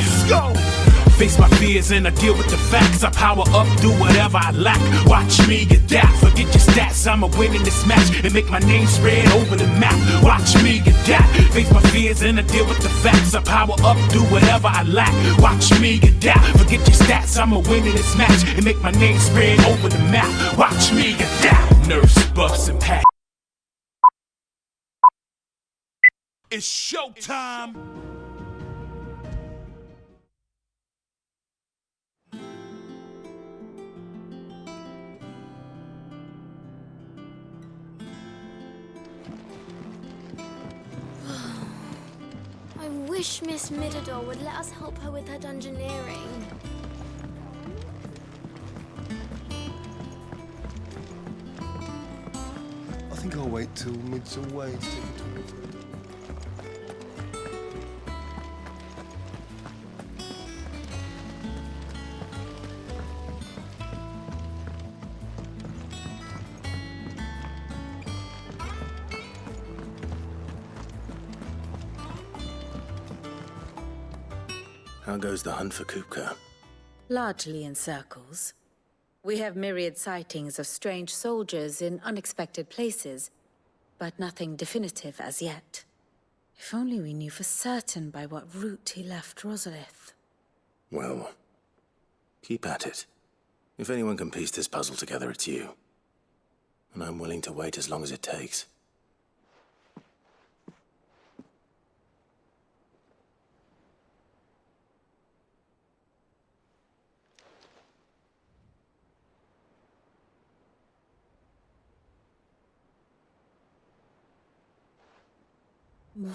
let's go. Face my fears and I deal with the facts. I power up, do whatever I lack. Watch me adapt, forget your stats. I'ma win in this match and make my name spread over the map. Watch me adapt, face my fears and I deal with the facts. I power up, do whatever I lack. Watch me adapt, forget your stats. I'ma win in this match and make my name spread over the map. Watch me adapt. Nurse, buffs, and pack. It's showtime. I wish Miss Midador would let us help her with her dungeoneering. I think I'll wait till mid's away to take a tour. How goes the hunt for Kupka? Largely in circles. We have myriad sightings of strange soldiers in unexpected places, but nothing definitive as yet. If only we knew for certain by what route he left Rosalith. Well, keep at it. If anyone can piece this puzzle together, it's you. And I'm willing to wait as long as it takes.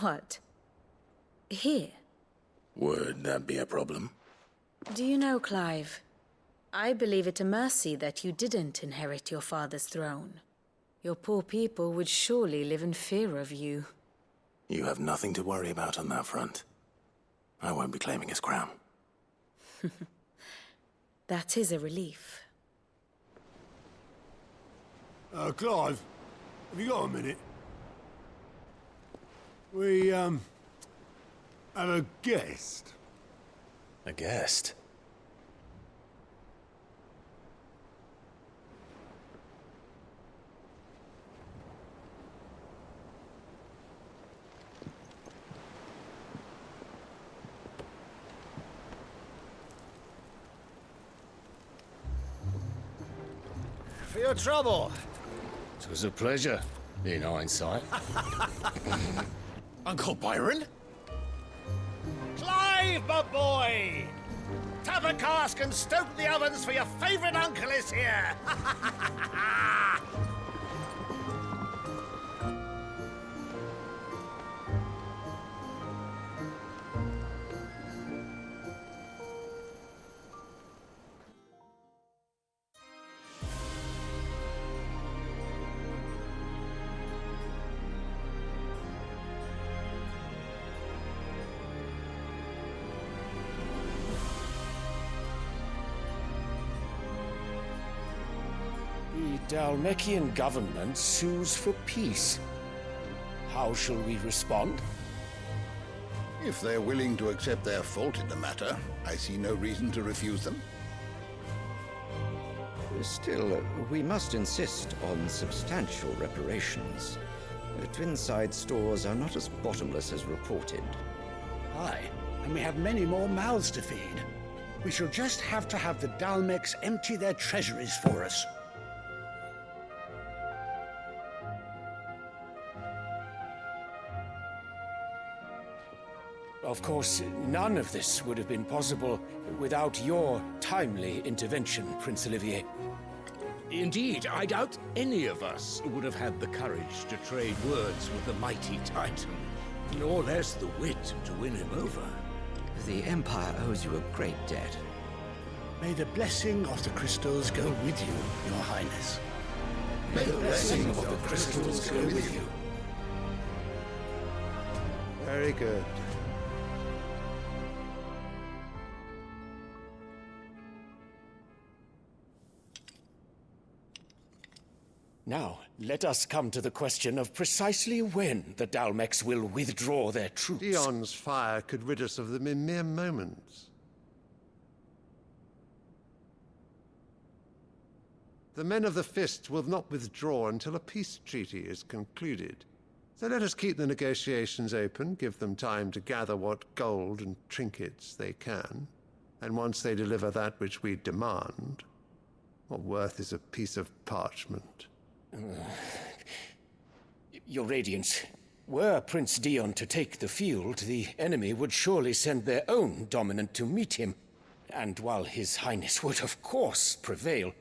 What? Here? Would that be a problem? Do you know, Clive? I believe it a mercy that you didn't inherit your father's throne. Your poor people would surely live in fear of you. You have nothing to worry about on that front. I won't be claiming his crown. That is a relief. Clive, have you got a minute? We, have a guest. A guest? For your trouble. It was a pleasure, in hindsight. Uncle Byron? Clive, my boy! Tap a cask and stoke the ovens, for your favorite uncle is here! The Dalmekian government sues for peace. How shall we respond? If they're willing to accept their fault in the matter, I see no reason to refuse them. Still, we must insist on substantial reparations. Twinside stores are not as bottomless as reported. Aye, and we have many more mouths to feed. We shall just have to have the Dalmeks empty their treasuries for us. Of course, none of this would have been possible without your timely intervention, Prince Olivier. Indeed, I doubt any of us would have had the courage to trade words with the mighty Titan, nor less the wit to win him over. The Empire owes you a great debt. May the blessing of the crystals go with you, Your Highness. May the blessing of the crystals go with you. Very good. Now, let us come to the question of precisely when the Dalmex will withdraw their troops. Dion's fire could rid us of them in mere moments. The men of the Fist will not withdraw until a peace treaty is concluded. So let us keep the negotiations open, give them time to gather what gold and trinkets they can, and once they deliver that which we demand, what worth is a piece of parchment? Your Radiance, were Prince Dion to take the field, the enemy would surely send their own dominant to meet him. And while His Highness would of course prevail,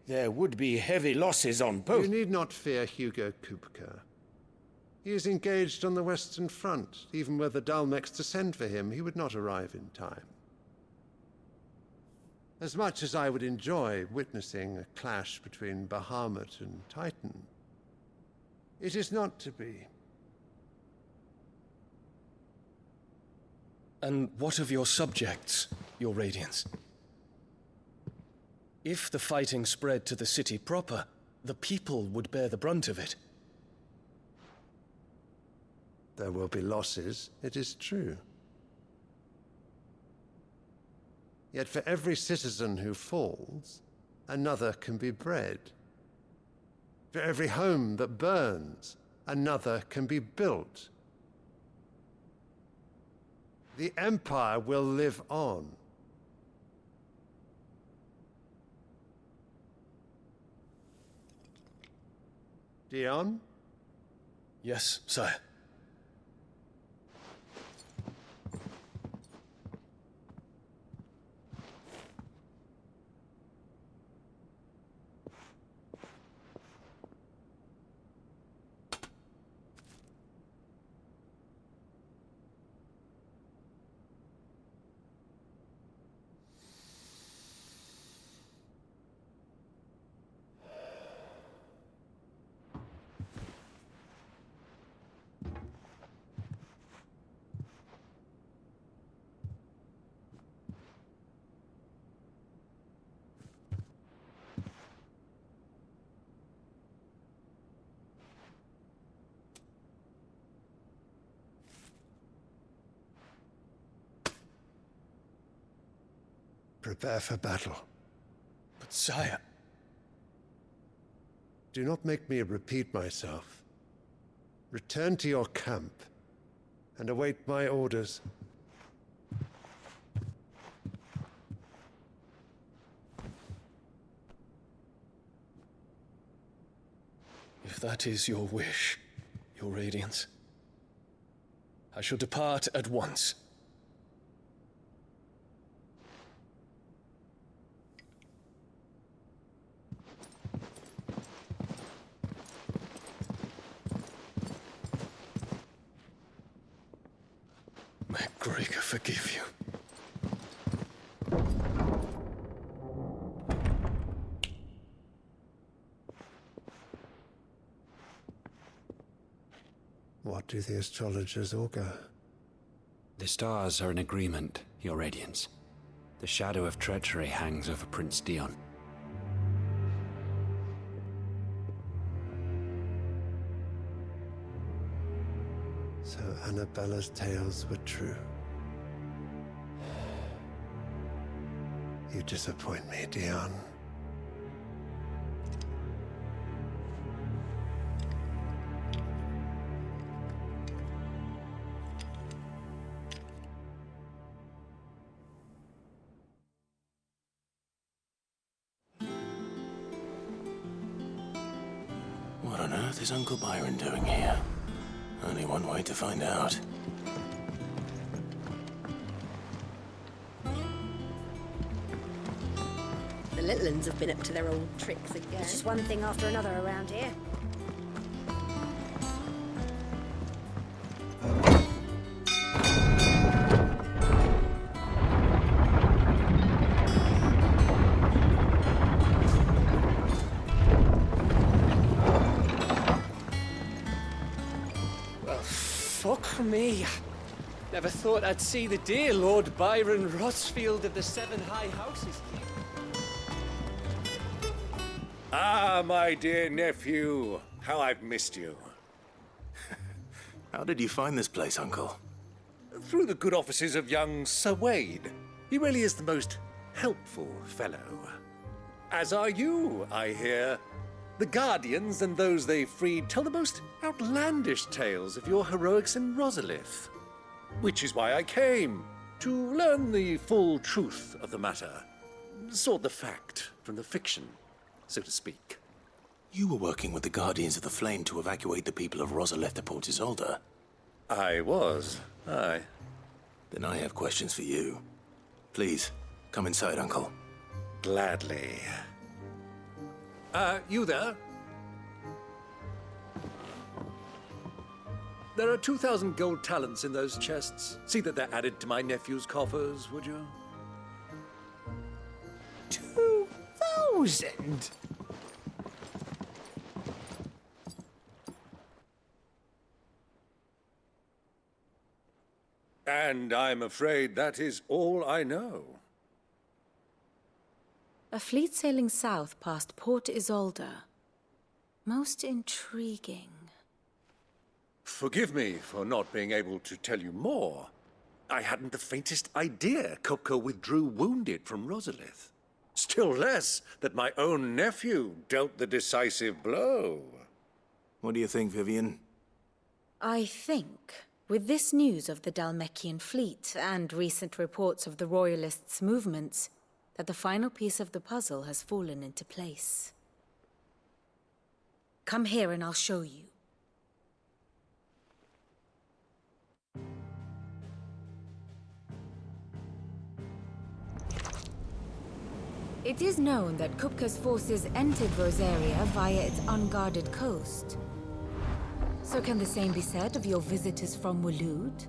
there would be heavy losses on both. You need not fear Hugo Kupka. He is engaged on the Western Front. Even were the Dalmex to send for him, he would not arrive in time. As much as I would enjoy witnessing a clash between Bahamut and Titan, it is not to be. And what of your subjects, Your Radiance? If the fighting spread to the city proper, the people would bear the brunt of it. There will be losses, it is true. Yet for every citizen who falls, another can be bred. For every home that burns, another can be built. The Empire will live on. Dion? Yes, sire. Prepare for battle. But sire... Do not make me repeat myself. Return to your camp and await my orders. If that is your wish, Your Radiance, I shall depart at once. May Gregor forgive you. What do the astrologers augur? The stars are in agreement, Your Radiance. The shadow of treachery hangs over Prince Dion. So Annabella's tales were true. You disappoint me, Dion. What on earth is Uncle Byron doing here? Only one way to find out. The little uns have been up to their old tricks again. It's just one thing after another around here. Fuck me. Never thought I'd see the dear Lord Byron Rossfield of the Seven High Houses. Ah, my dear nephew. How I've missed you. How did you find this place, Uncle? Through the good offices of young Sir Wade. He really is the most helpful fellow. As are you, I hear. The Guardians and those they freed tell the most outlandish tales of your heroics in Rosalith. Which is why I came, to learn the full truth of the matter. Sort the fact from the fiction, so to speak. You were working with the Guardians of the Flame to evacuate the people of Rosalith to Port Isolde. I was, aye. Then I have questions for you. Please, come inside, Uncle. Gladly. You there? There are 2,000 gold talents in those chests. See that they're added to my nephew's coffers, would you? 2,000? And I'm afraid that is all I know. A fleet sailing south past Port Isolde. Most intriguing. Forgive me for not being able to tell you more. I hadn't the faintest idea Kupka withdrew wounded from Rosalith. Still less that my own nephew dealt the decisive blow. What do you think, Vivian? I think, with this news of the Dhalmekian fleet and recent reports of the Royalists' movements, that the final piece of the puzzle has fallen into place. Come here and I'll show you. It is known that Kupka's forces entered Rosaria via its unguarded coast. So can the same be said of your visitors from Waloed?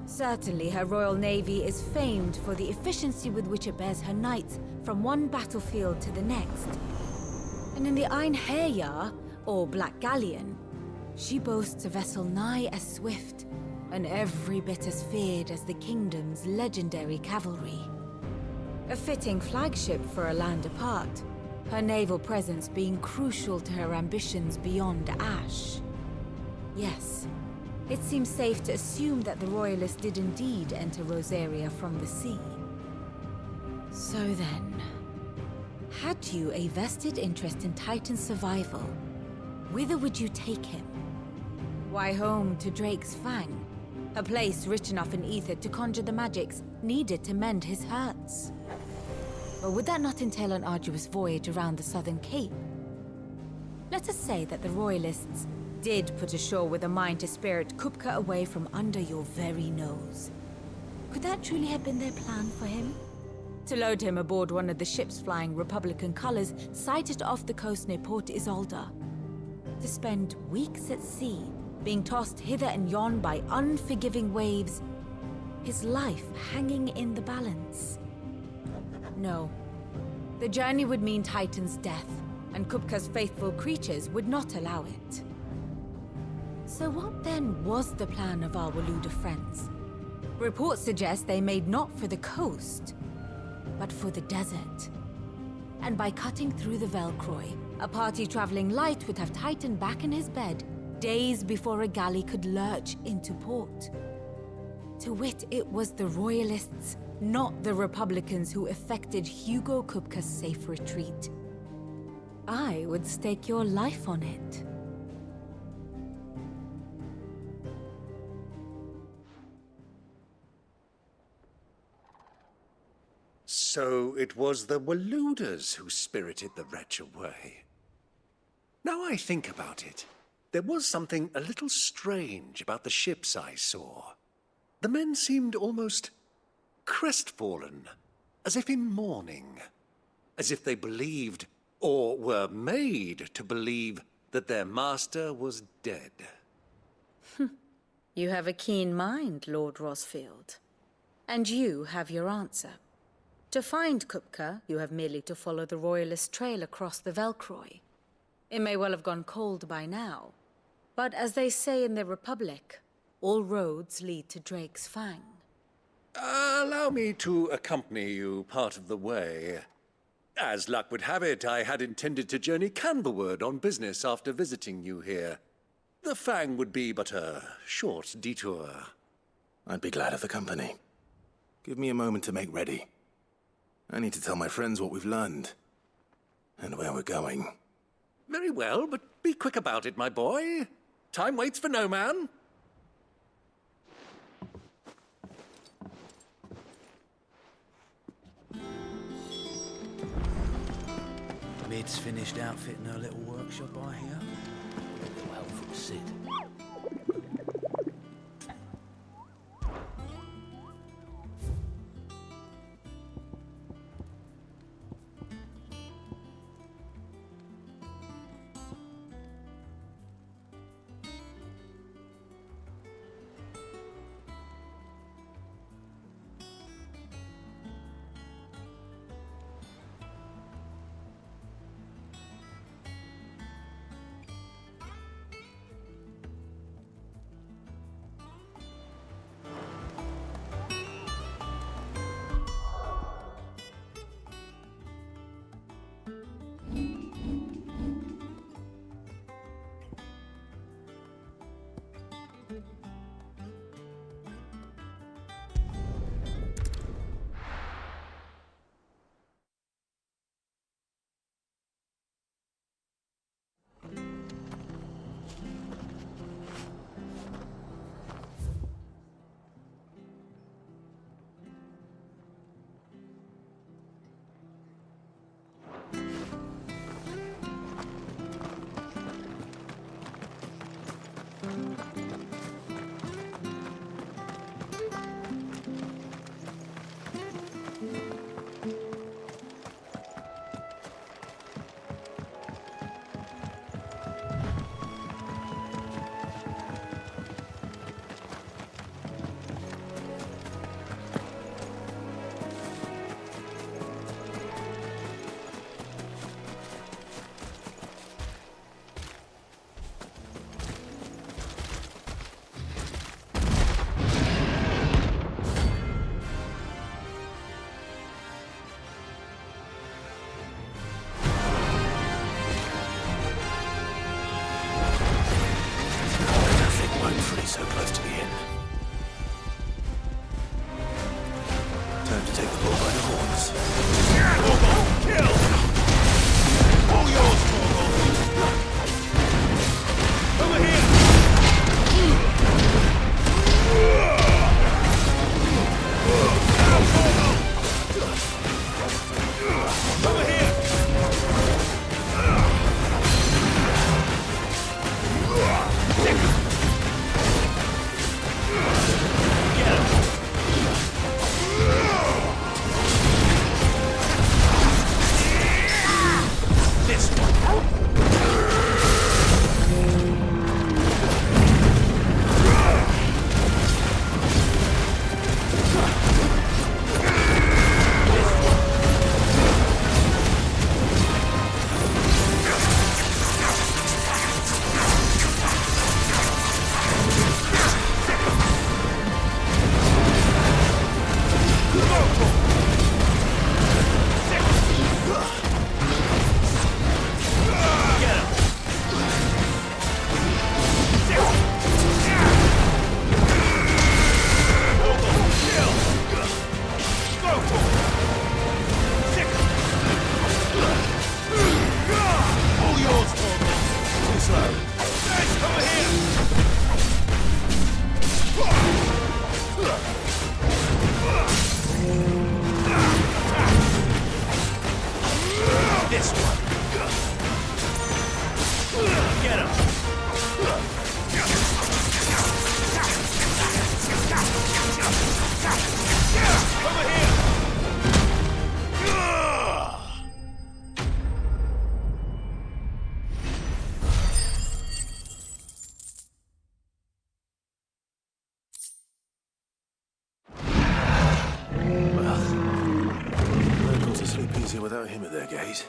Certainly, her Royal Navy is famed for the efficiency with which it bears her knights from one battlefield to the next. And in the Einherjar, or Black Galleon, she boasts a vessel nigh as swift and every bit as feared as the kingdom's legendary cavalry. A fitting flagship for a land apart, her naval presence being crucial to her ambitions beyond Ash. Yes, it seems safe to assume that the Royalists did indeed enter Rosaria from the sea. So then, had you a vested interest in Titan's survival, whither would you take him? Why, home to Drake's Fang, a place rich enough in ether to conjure the magics needed to mend his hurts. Or would that not entail an arduous voyage around the southern cape? Let us say that the Royalists did put ashore with a mind to spirit Kupka away from under your very nose. Could that truly have been their plan for him? To load him aboard one of the ships flying Republican colors sighted off the coast near Port Isolde. To spend weeks at sea, being tossed hither and yon by unforgiving waves, his life hanging in the balance. No. The journey would mean Titan's death, and Kupka's faithful creatures would not allow it. So what then was the plan of our Waloed friends? Reports suggest they made not for the coast, but for the desert. And by cutting through the Velcroy, a party traveling light would have Titan back in his bed days before a galley could lurch into port. To wit, it was the Royalists, not the Republicans, who effected Hugo Kupka's safe retreat. I would stake your life on it. So it was the Waloeders who spirited the wretch away. Now I think about it, there was something a little strange about the ships I saw. The men seemed almost crestfallen, as if in mourning, as if they believed, or were made to believe, that their master was dead. You have a keen mind, Lord Rosfield. And you have your answer. To find Kupka, you have merely to follow the Royalist trail across the Velcroy. It may well have gone cold by now, but as they say in the Republic, all roads lead to Drake's Fang. Allow me to accompany you part of the way. As luck would have it, I had intended to journey Canberward on business after visiting you here. The Fang would be but a short detour. I'd be glad of the company. Give me a moment to make ready. I need to tell my friends what we've learned. And where we're going. Very well, but be quick about it, my boy. Time waits for no man. Mid's finished outfitting her little workshop, I hear. A little help from Sid. So close to the end. Time to take the bull by the horns. Kill! All yours, Morgul! Over here! Over here! Without him at their gate.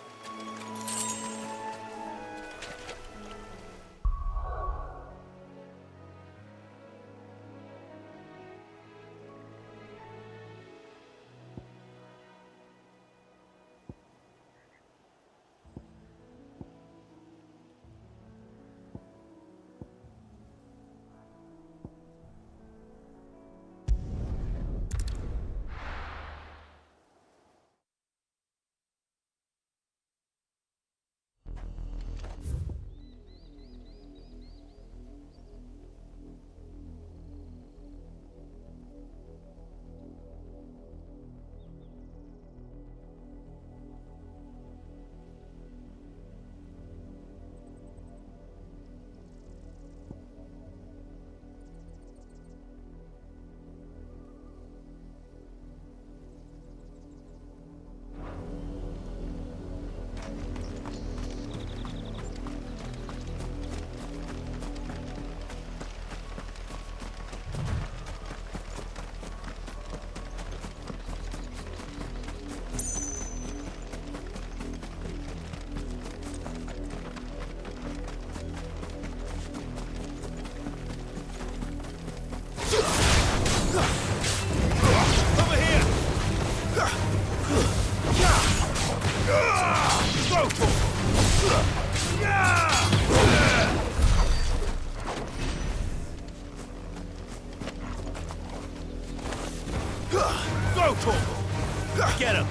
Torgal! Get him!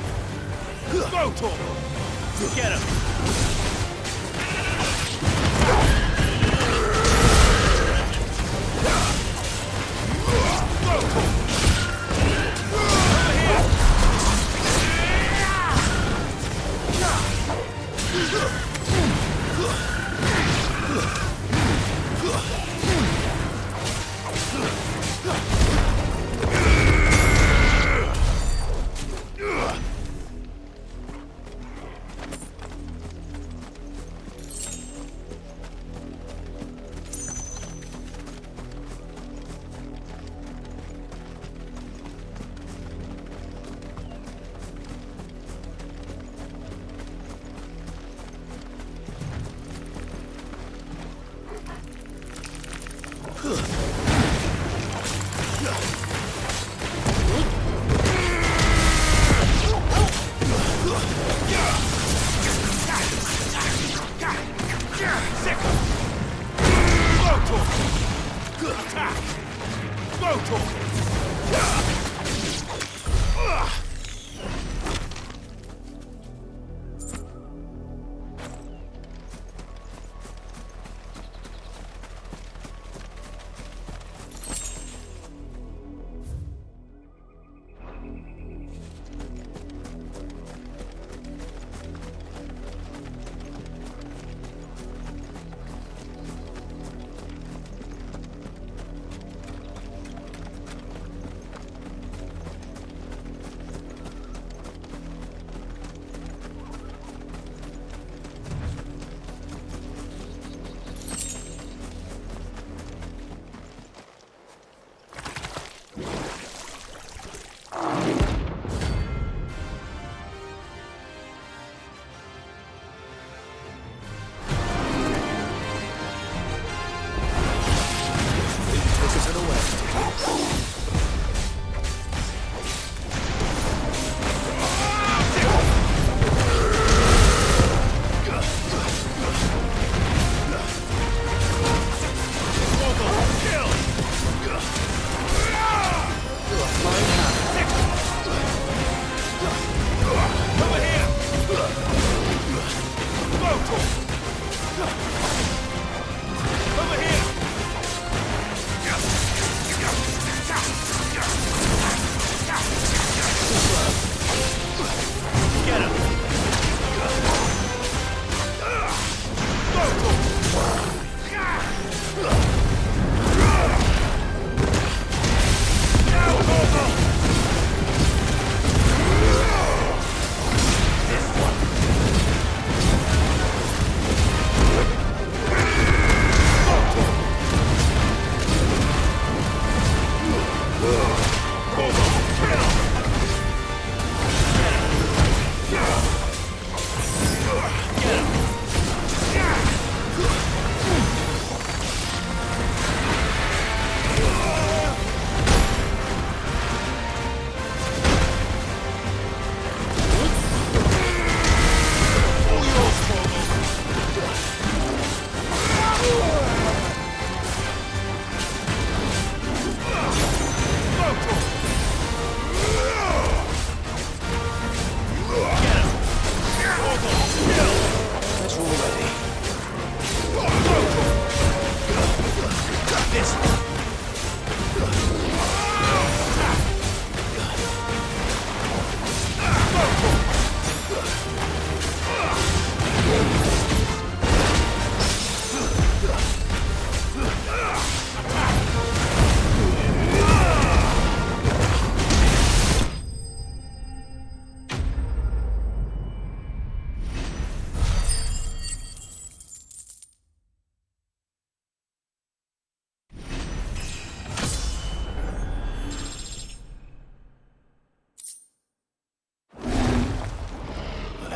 Go, Torgal! Get him!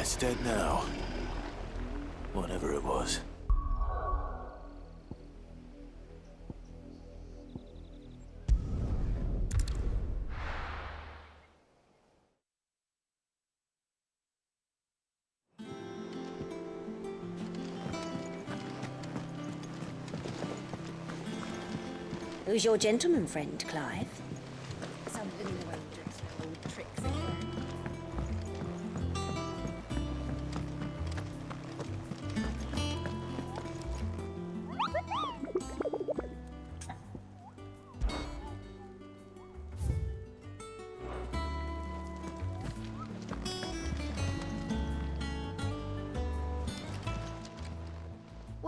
It's dead now. Whatever it was. Who's your gentleman friend, Clive? Some living away old tricks again.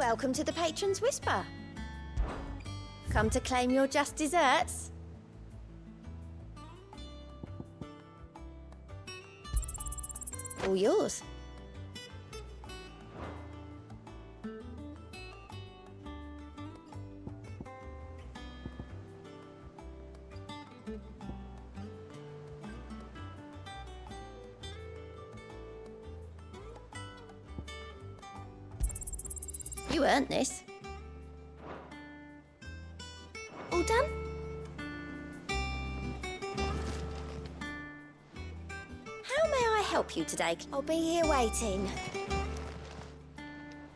Welcome to the Patron's Whisper. Come to claim your just desserts? All yours. You earned this. All done? How may I help you today? I'll be here waiting.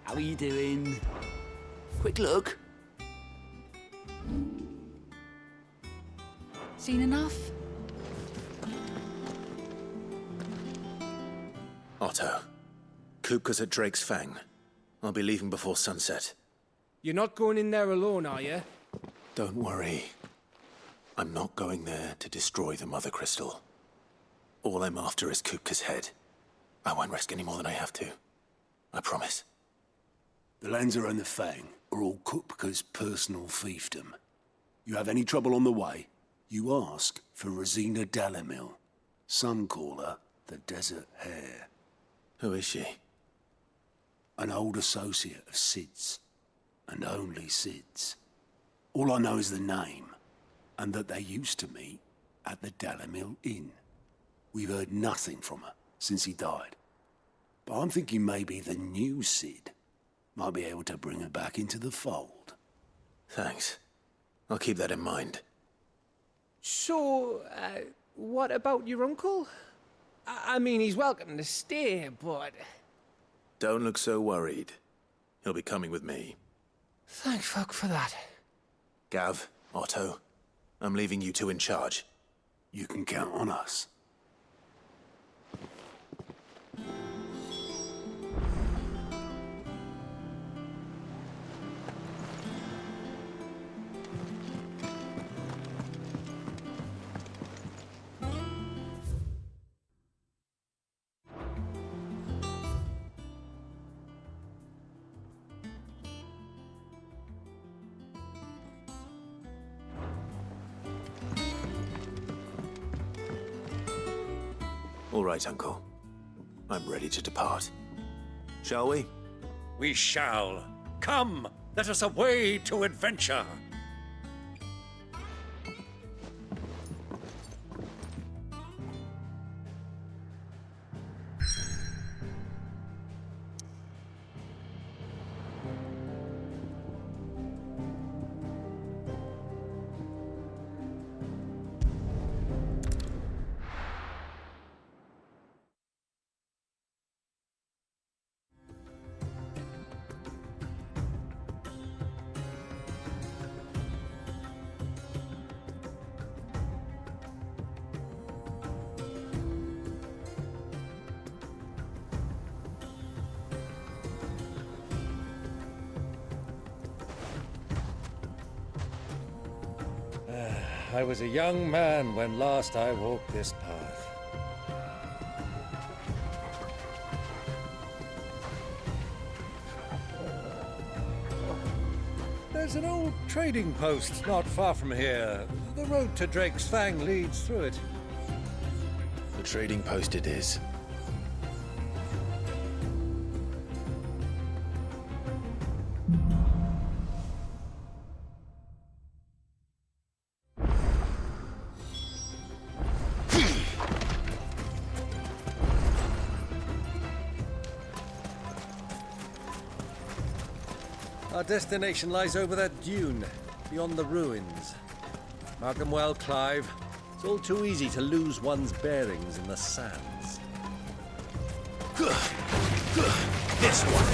How are you doing? Quick look. Seen enough? Otto, Kupka's at Drake's Fang. I'll be leaving before sunset. You're not going in there alone, are you? Don't worry. I'm not going there to destroy the Mother Crystal. All I'm after is Kupka's head. I won't risk any more than I have to. I promise. The Lanza and the Fang are all Kupka's personal fiefdom. You have any trouble on the way, you ask for Rosina Dalamil. Some call her the Desert Hare. Who is she? An old associate of Sid's, and only Sid's. All I know is the name, and that they used to meet at the Dalamil Inn. We've heard nothing from her since he died. But I'm thinking maybe the new Sid might be able to bring her back into the fold. Thanks. I'll keep that in mind. So, what about your uncle? I mean, he's welcome to stay, but... Don't look so worried. He'll be coming with me. Thank fuck for that. Gav, Otto, I'm leaving you two in charge. You can count on us. All right, Uncle. I'm ready to depart. Shall we? We shall. Come, let us away to adventure. I was a young man when last I walked this path. There's an old trading post not far from here. The road to Drake's Fang leads through it. The trading post it is. Our destination lies over that dune, beyond the ruins. Mark 'em well, Clive. It's all too easy to lose one's bearings in the sands. This one.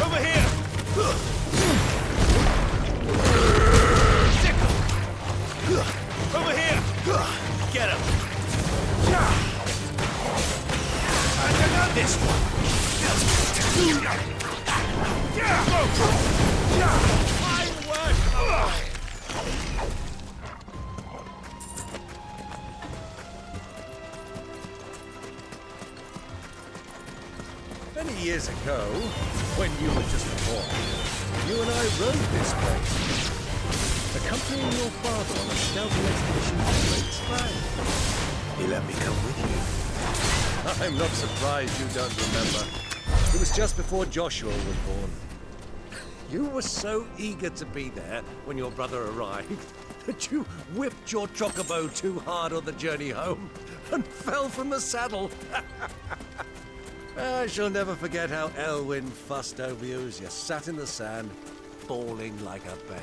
Over here. Over here. Get him. This one. If Many years ago, when you were just a boy, you and I rode this place, accompanying your father on a stealthy expedition to Drake's Land. You let me come with you. I'm not surprised you don't remember. It was just before Joshua was born. You were so eager to be there when your brother arrived that you whipped your chocobo too hard on the journey home and fell from the saddle. I shall never forget how Elwyn fussed over you as you sat in the sand, bawling like a babe.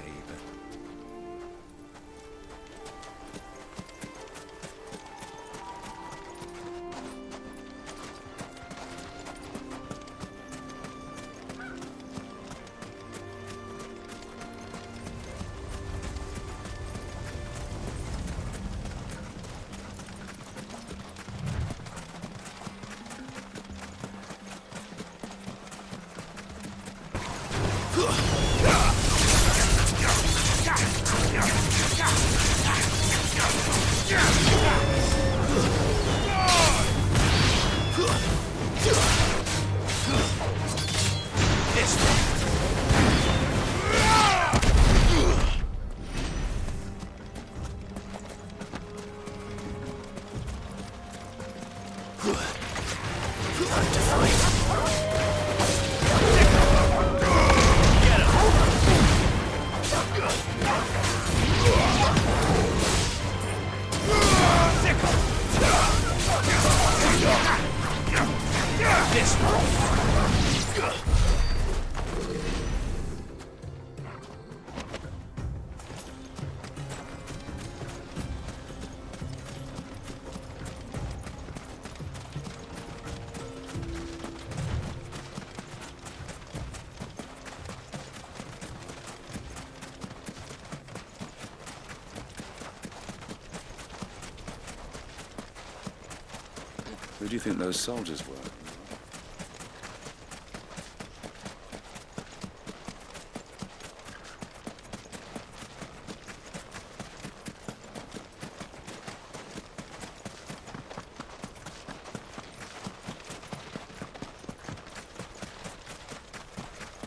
Who do you think those soldiers were?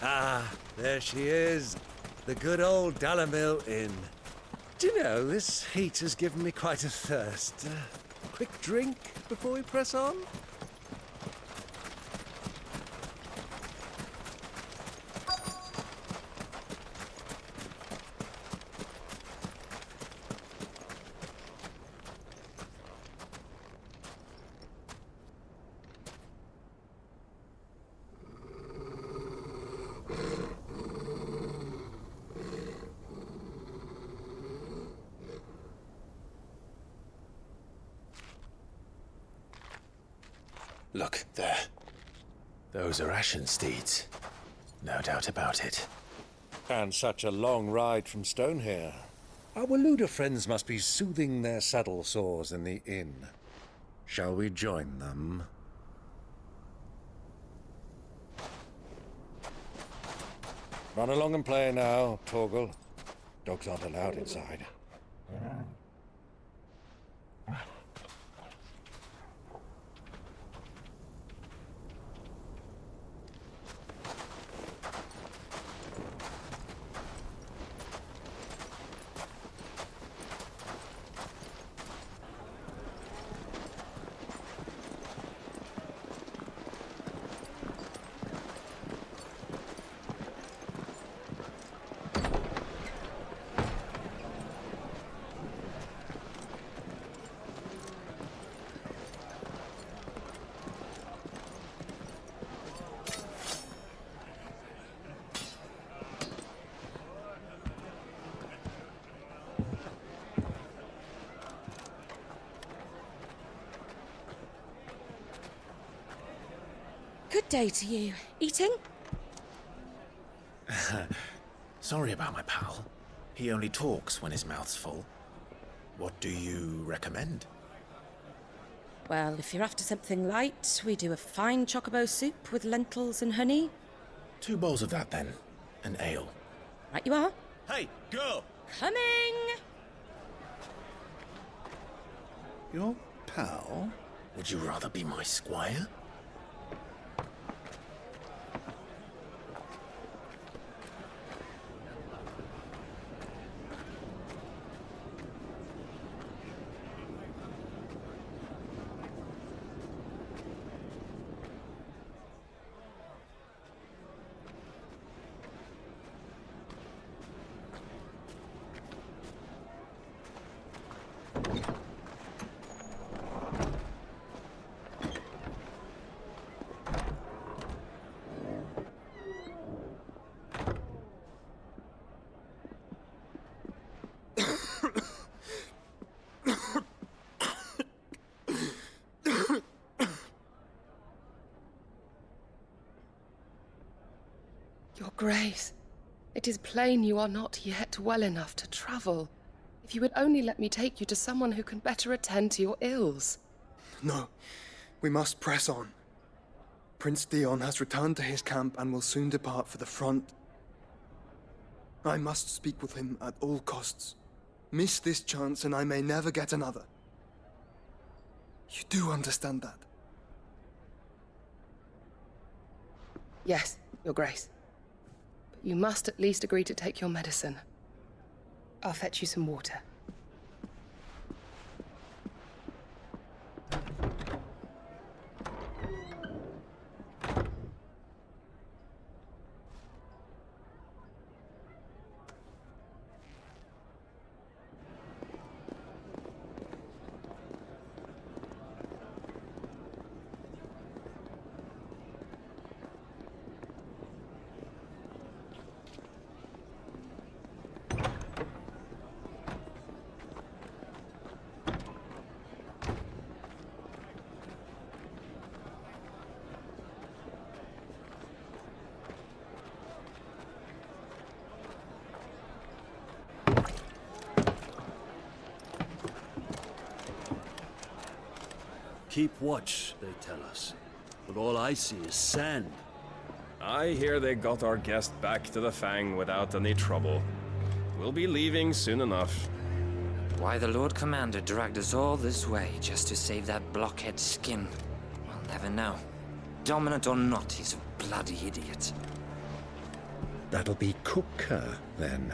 Ah, there she is. The good old Dalamil Inn. Do you know, this heat has given me quite a thirst. Quick drink before we press on? Look, there. Those are Ashen steeds. No doubt about it. And such a long ride from Stonehair. Our Waluda friends must be soothing their saddle sores in the inn. Shall we join them? Run along and play now, Torgal. Dogs aren't allowed inside. Good day to you. Eating? Sorry about my pal. He only talks when his mouth's full. What do you recommend? Well, if you're after something light, we do a fine chocobo soup with lentils and honey. 2 bowls of that, then. An ale. Right you are. Hey, girl! Coming! Your pal? Would you rather be my squire? Grace, it is plain you are not yet well enough to travel. If you would only let me take you to someone who can better attend to your ills. No, we must press on. Prince Dion has returned to his camp and will soon depart for the front. I must speak with him at all costs. Miss this chance and I may never get another. You do understand that? Yes, Your Grace. But you must at least agree to take your medicine. I'll fetch you some water. Keep watch, they tell us. But all I see is sand. I hear they got our guest back to the Fang without any trouble. We'll be leaving soon enough. Why the Lord Commander dragged us all this way just to save that blockhead skin, we'll never know. Dominant or not, he's a bloody idiot. That'll be Cooker, then.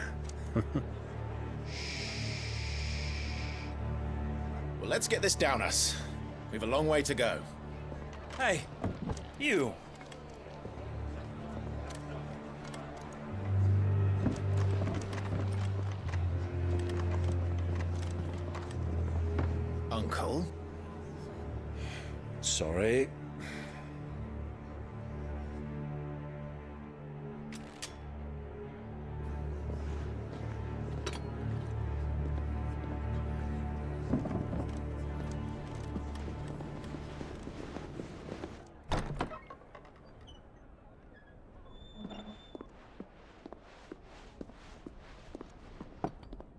Well, let's get this down us. We've a long way to go. Hey, you! Uncle? Sorry.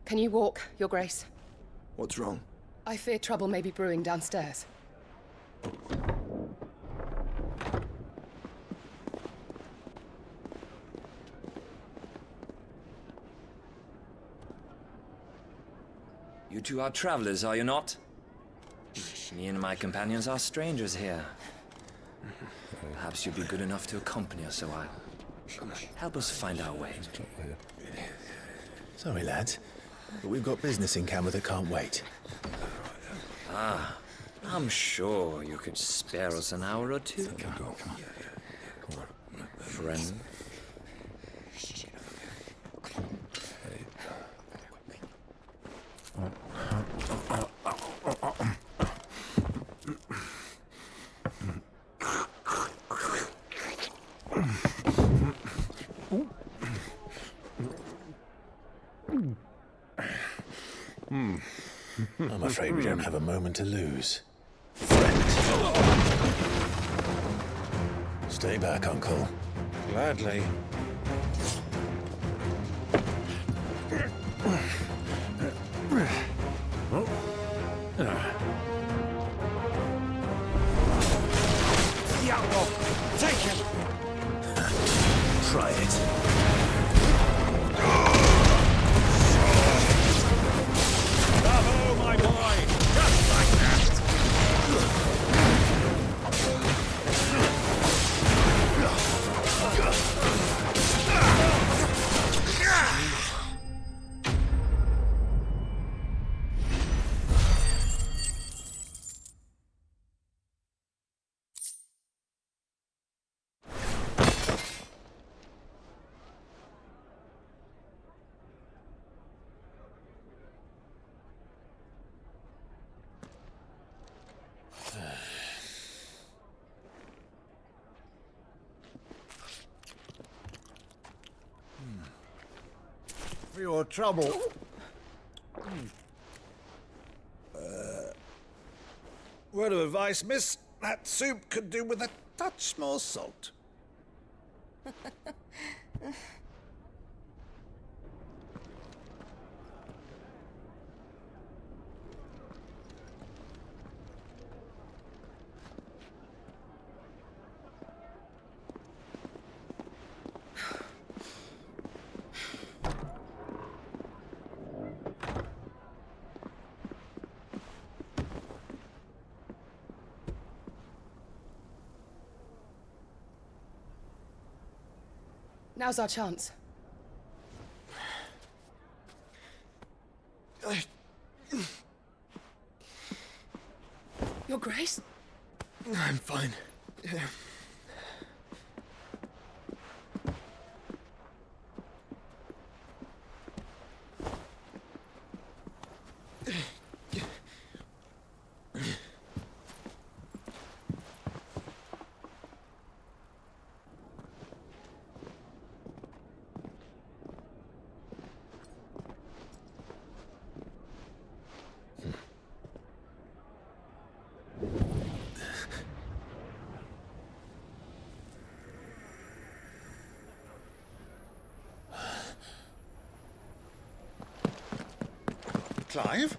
Can you walk, Your Grace? What's wrong? I fear trouble may be brewing downstairs. You two are travelers, are you not? Me and my companions are strangers here. Perhaps you'd be good enough to accompany us a while. Help us find our way. Sorry, lads, but we've got business in camera that can't wait. Ah, I'm sure you could spare us an hour or two. Friend. I'm afraid we don't have a moment to lose. Friend. Stay back, Uncle. Gladly. Diablo! Take him! Try it. Bravo, my boy! Just like that! For your trouble. Word of advice, miss. That soup could do with a touch more salt. Now's our chance. Your Grace? I'm fine. Clive?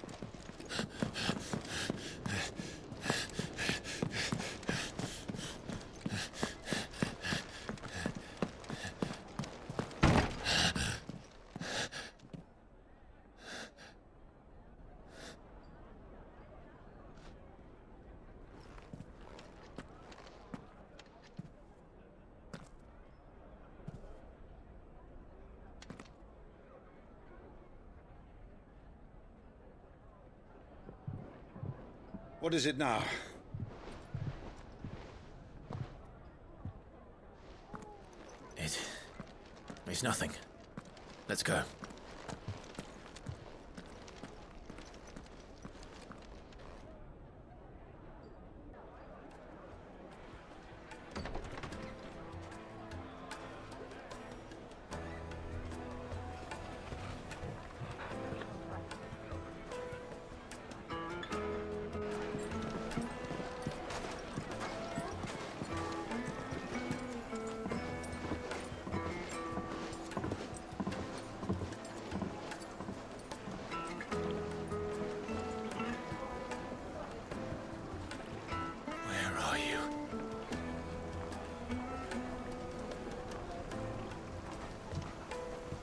What is it now? It's nothing. Let's go.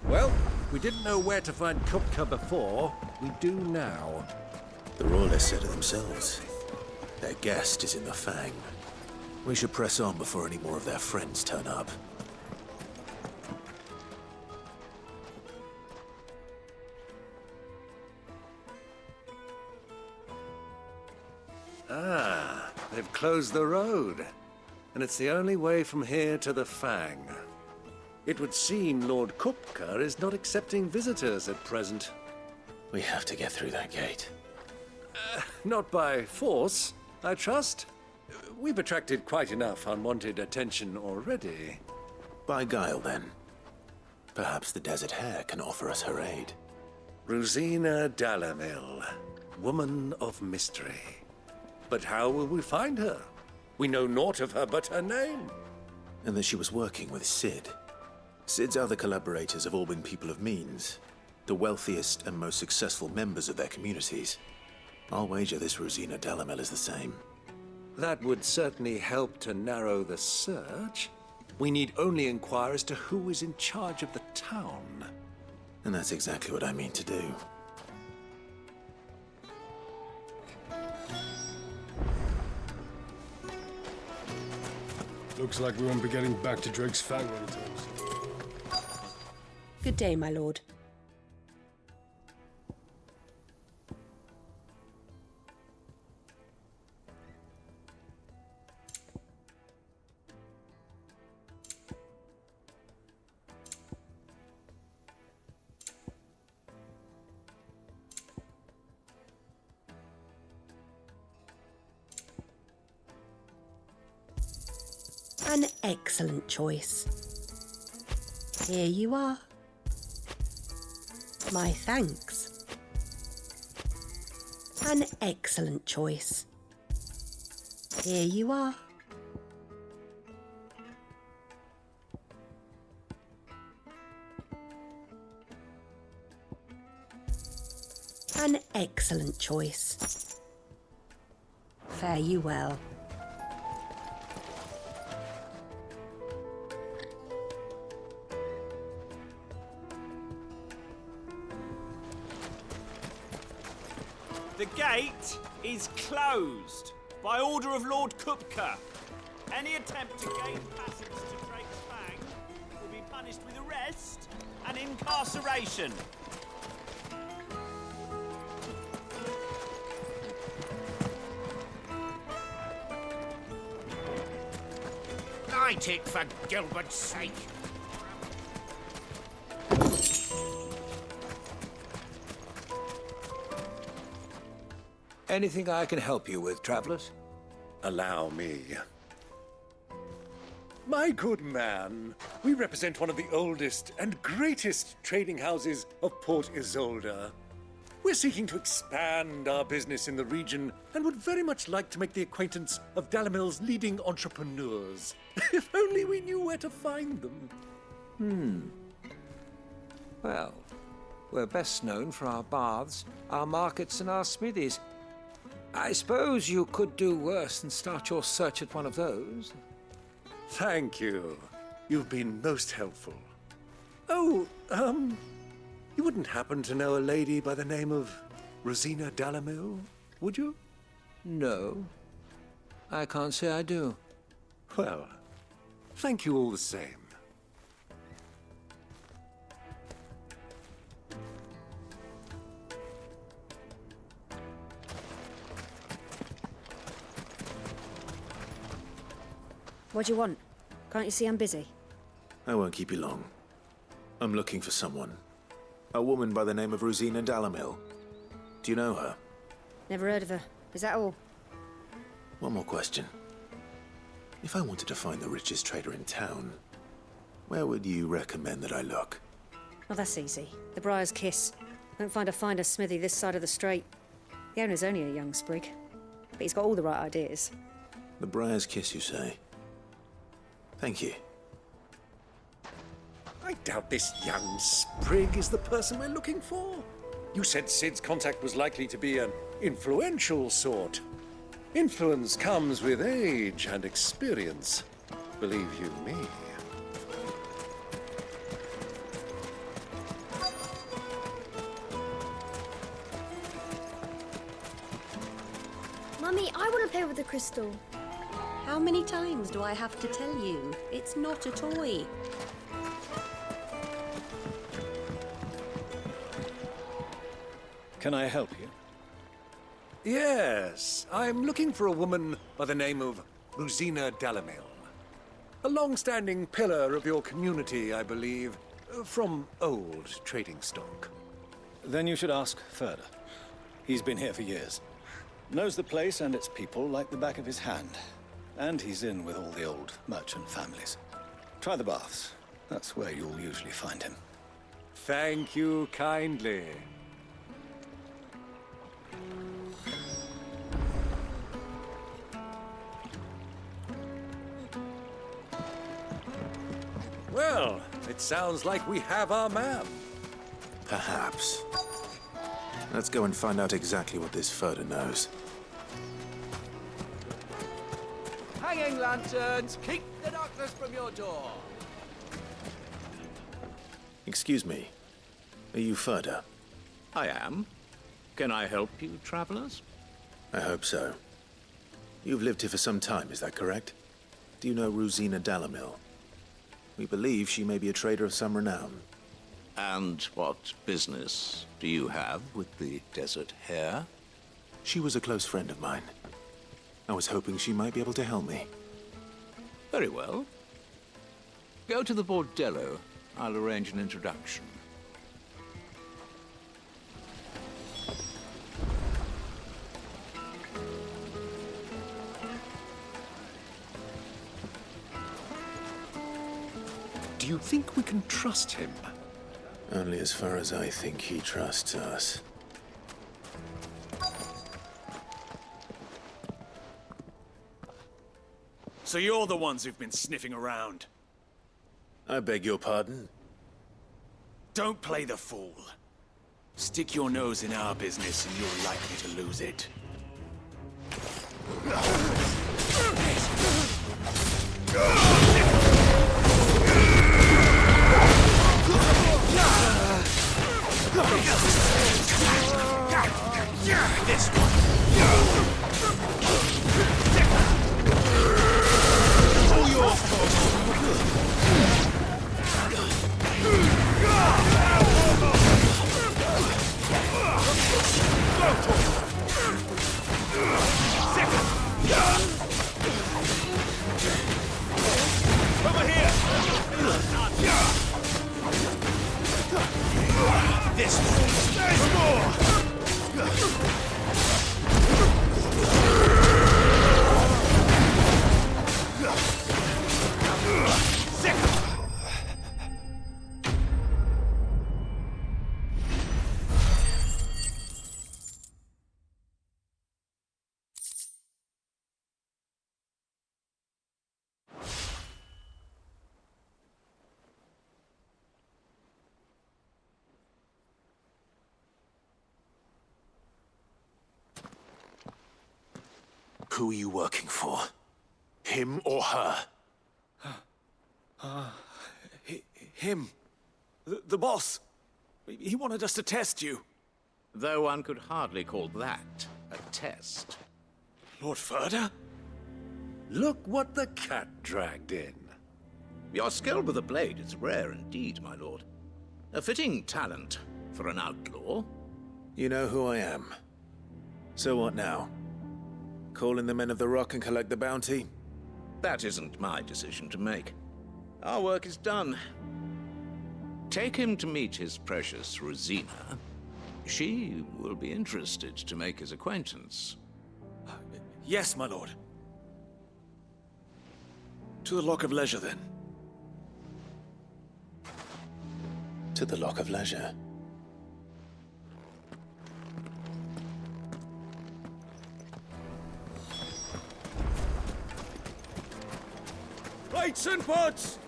Well, we didn't know where to find Kupka before. We do now. The Royalists said it themselves. Their guest is in the Fang. We should press on before any more of their friends turn up. Ah, they've closed the road. And it's the only way from here to the Fang. It would seem Lord Kupka is not accepting visitors at present. We have to get through that gate. Not by force, I trust. We've attracted quite enough unwanted attention already. By guile, then. Perhaps the Desert Hare can offer us her aid. Rosina Dalamil, woman of mystery. But how will we find her? We know naught of her but her name. And that she was working with Sid. Sid's other collaborators have all been people of means, the wealthiest and most successful members of their communities. I'll wager this Rosina Dalamil is the same. That would certainly help to narrow the search. We need only inquire as to who is in charge of the town. And that's exactly what I mean to do. Looks like we won't be getting back to Drake's Fang anytime soon. Good day, my lord. An excellent choice. Here you are. My thanks. An excellent choice. Here you are. An excellent choice. Fare you well. The gate is closed by order of Lord Kupka. Any attempt to gain passage to Drake's Fang will be punished with arrest and incarceration. Light it, for Gilbert's sake. Anything I can help you with, travelers? Allow me. My good man, we represent one of the oldest and greatest trading houses of Port Isolde. We're seeking to expand our business in the region and would very much like to make the acquaintance of Dalamil's leading entrepreneurs. If only we knew where to find them. Well, we're best known for our baths, our markets, and our smithies. I suppose you could do worse than start your search at one of those. Thank you. You've been most helpful. Oh, you wouldn't happen to know a lady by the name of Rosina Dalamil, would you? No. I can't say I do. Well, thank you all the same. What do you want? Can't you see I'm busy? I won't keep you long. I'm looking for someone. A woman by the name of Rosina Dalamil. Do you know her? Never heard of her. Is that all? One more question. If I wanted to find the richest trader in town, where would you recommend that I look? Well, that's easy. The Briar's Kiss. Won't find a finer smithy this side of the strait. The owner's only a young sprig, but he's got all the right ideas. The Briar's Kiss, you say? Thank you. I doubt this young sprig is the person we're looking for. You said Sid's contact was likely to be an influential sort. Influence comes with age and experience, believe you me. Mummy, I want to play with the crystal. How many times do I have to tell you? It's not a toy. Can I help you? Yes, I'm looking for a woman by the name of Rosina Dalamil. A long-standing pillar of your community, I believe, from old trading stock. Then you should ask Ferda. He's been here for years. Knows the place and its people like the back of his hand. And he's in with all the old merchant families. Try the baths. That's where you'll usually find him. Thank you kindly. Well, it sounds like we have our man. Perhaps. Let's go and find out exactly what this Ferda knows. Hanging lanterns, keep the darkness from your door. Excuse me. Are you Ferda? I am. Can I help you, travelers? I hope so. You've lived here for some time, is that correct? Do you know Rosina Dalamil? We believe she may be a trader of some renown. And what business do you have with the Desert Hare? She was a close friend of mine. I was hoping she might be able to help me. Very well. Go to the bordello. I'll arrange an introduction. Do you think we can trust him? Only as far as I think he trusts us. So you're the ones who've been sniffing around. I beg your pardon? Don't play the fool. Stick your nose in our business and you're likely to lose it. This one. All your fault. Over here! This one. There's more! Who are you working for? Him or her? Him. The boss. He wanted us to test you. Though one could hardly call that a test. Lord Ferda? Look what the cat dragged in. Your skill with the blade is rare indeed, my lord. A fitting talent for an outlaw. You know who I am. So what now? Call in the Men of the Rock and collect the bounty? That isn't my decision to make. Our work is done. Take him to meet his precious Rosina. She will be interested to make his acquaintance. Yes, my lord. To the Lock of Leisure, then. To the Lock of Leisure. Plates and pots!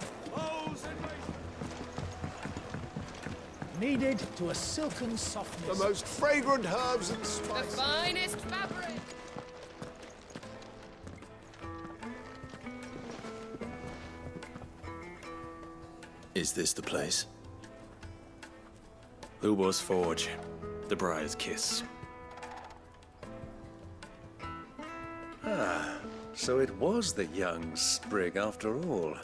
Kneaded to a silken softness. The most fragrant herbs and The spices. finest fabric. Is this the place? Lubor's Forge. The Briar's Kiss. Ah, so it was the young sprig after all.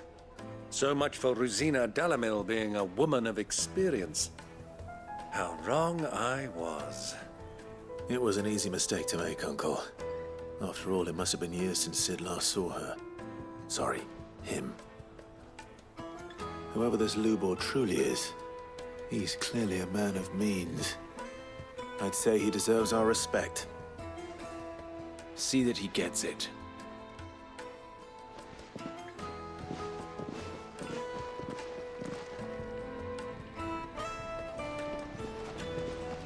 So much for Rosina Dalamil being a woman of experience. How wrong I was. It was an easy mistake to make, Uncle. After all, it must have been years since Sid last saw her. Sorry, him. Whoever this Lubor truly is, he's clearly a man of means. I'd say he deserves our respect. See that he gets it.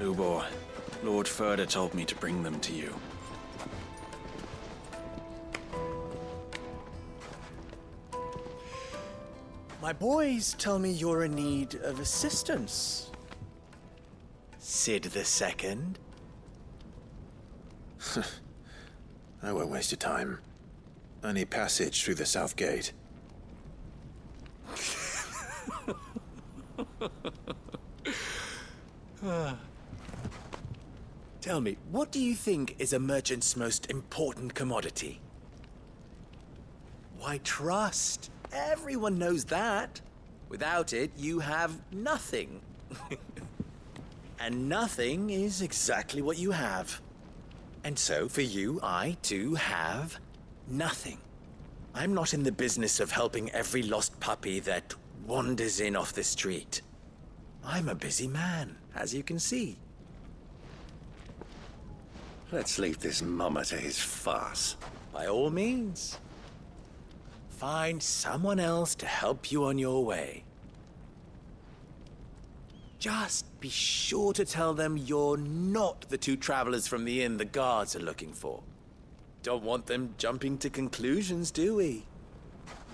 Lubor, Lord Ferda told me to bring them to you. My boys tell me you're in need of assistance. Sid II? I won't waste your time. I need passage through the south gate. Tell me, what do you think is a merchant's most important commodity? Why, trust. Everyone knows that. Without it, you have nothing. And nothing is exactly what you have. And so, for you, I, too, have nothing. I'm not in the business of helping every lost puppy that wanders in off the street. I'm a busy man, as you can see. Let's leave this mummer to his farce. By all means. Find someone else to help you on your way. Just be sure to tell them you're not the two travelers from the inn the guards are looking for. Don't want them jumping to conclusions, do we?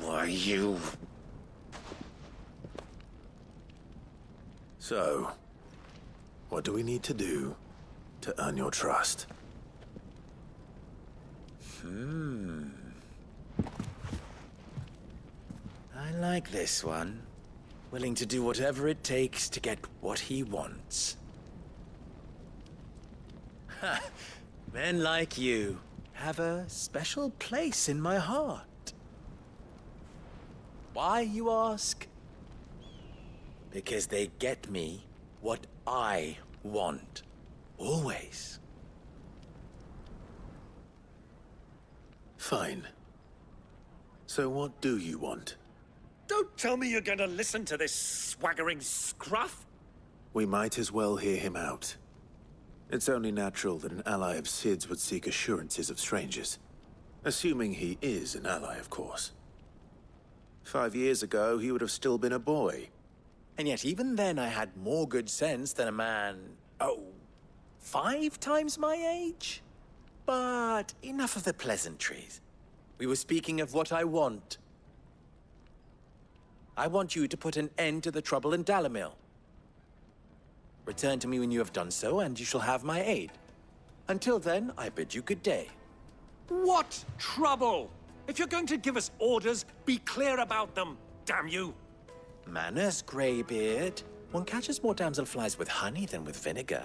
Why, you... So, What do we need to do to earn your trust? I like this one. Willing to do whatever it takes to get what he wants. Ha! Men like you have a special place in my heart. Why, you ask? Because they get me what I want. Always. Fine. So what do you want? Don't tell me you're going to listen to this swaggering scruff! We might as well hear him out. It's only natural that an ally of Sid's would seek assurances of strangers. Assuming he is an ally, of course. 5 years ago, he would have still been a boy. And yet even then I had more good sense than a man, 5 times my age? But enough of the pleasantries. We were speaking of what I want. I want you to put an end to the trouble in Dalamil. Return to me when you have done so, and you shall have my aid. Until then, I bid you good day. What trouble? If you're going to give us orders, be clear about them, damn you! Manners, Greybeard. One catches more damselflies with honey than with vinegar.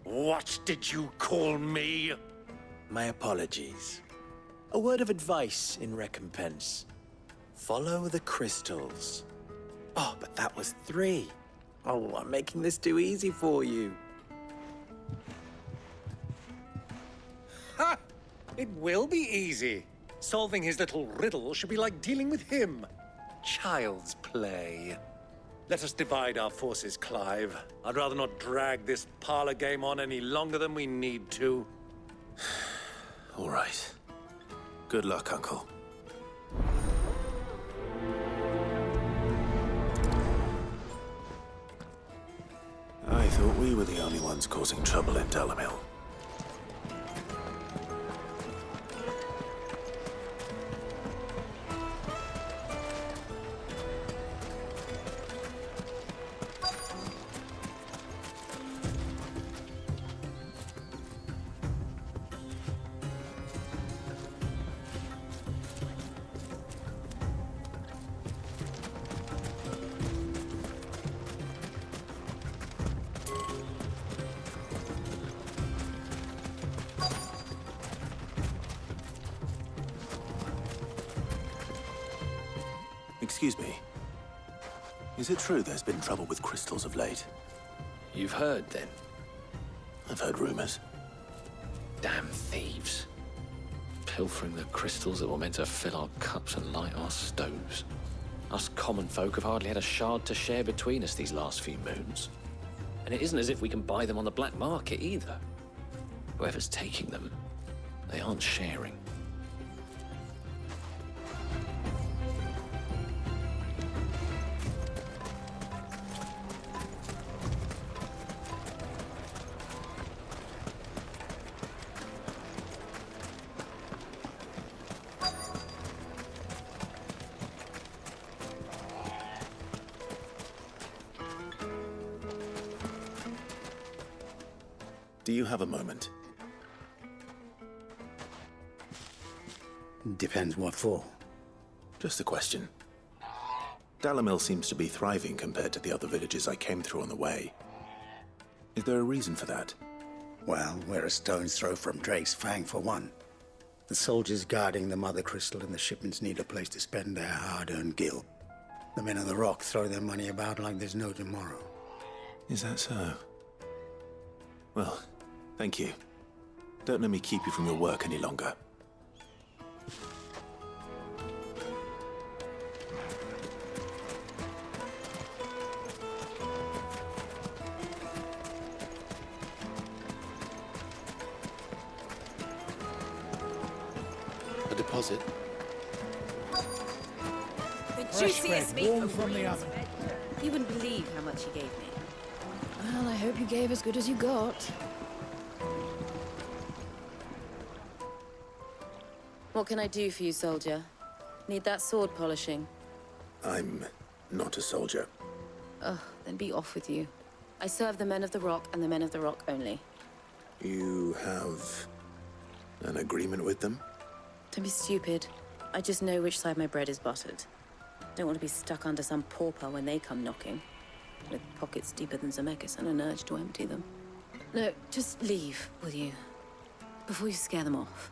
What did you call me? My apologies. A word of advice in recompense. Follow the crystals. Oh, but that was 3. Oh, I'm making this too easy for you. Ha! It will be easy. Solving his little riddle should be like dealing with him. Child's play. Let us divide our forces, Clive. I'd rather not drag this parlor game on any longer than we need to. All right. Good luck, Uncle. I thought we were the only ones causing trouble in Dalamil. Excuse me. Is it true there's been trouble with crystals of late? You've heard, then? I've heard rumors. Damn thieves. Pilfering the crystals that were meant to fill our cups and light our stoves. Us common folk have hardly had a shard to share between us these last few moons. And it isn't as if we can buy them on the black market, either. Whoever's taking them, they aren't sharing. Do you have a moment? Depends what for. Just a question. Dalamil seems to be thriving compared to the other villages I came through on the way. Is there a reason for that? Well, we're a stone's throw from Drake's Fang, for one. The soldiers guarding the Mother Crystal and the shipments need a place to spend their hard-earned gil. The men of the Rock throw their money about like there's no tomorrow. Is that so? Well, thank you. Don't let me keep you from your work any longer. A deposit? The Fresh juiciest bread, meat warm from the oven. You wouldn't believe how much he gave me. Well, I hope you gave as good as you got. What can I do for you, soldier? Need that sword polishing? I'm not a soldier. Ugh, then be off with you. I serve the men of the Rock and the men of the Rock only. You have an agreement with them? Don't be stupid. I just know which side my bread is buttered. Don't want to be stuck under some pauper when they come knocking, with pockets deeper than Zemeckis and an urge to empty them. Look, just leave, will you? Before you scare them off.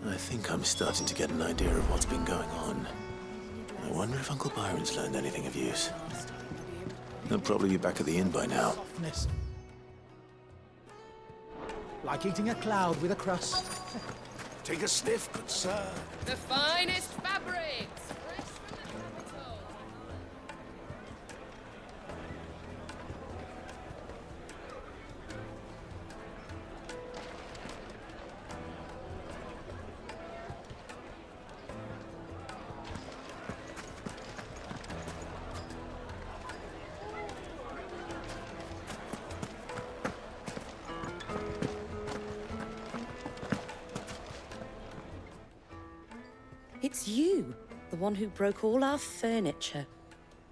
I think I'm starting to get an idea of what's been going on. I wonder if Uncle Byron's learned anything of use. They'll probably be back at the inn by now. Softness. Like eating a cloud with a crust. Take a sniff, good sir. The finest fabrics! Fresh from the capital. It's you, the one who broke all our furniture.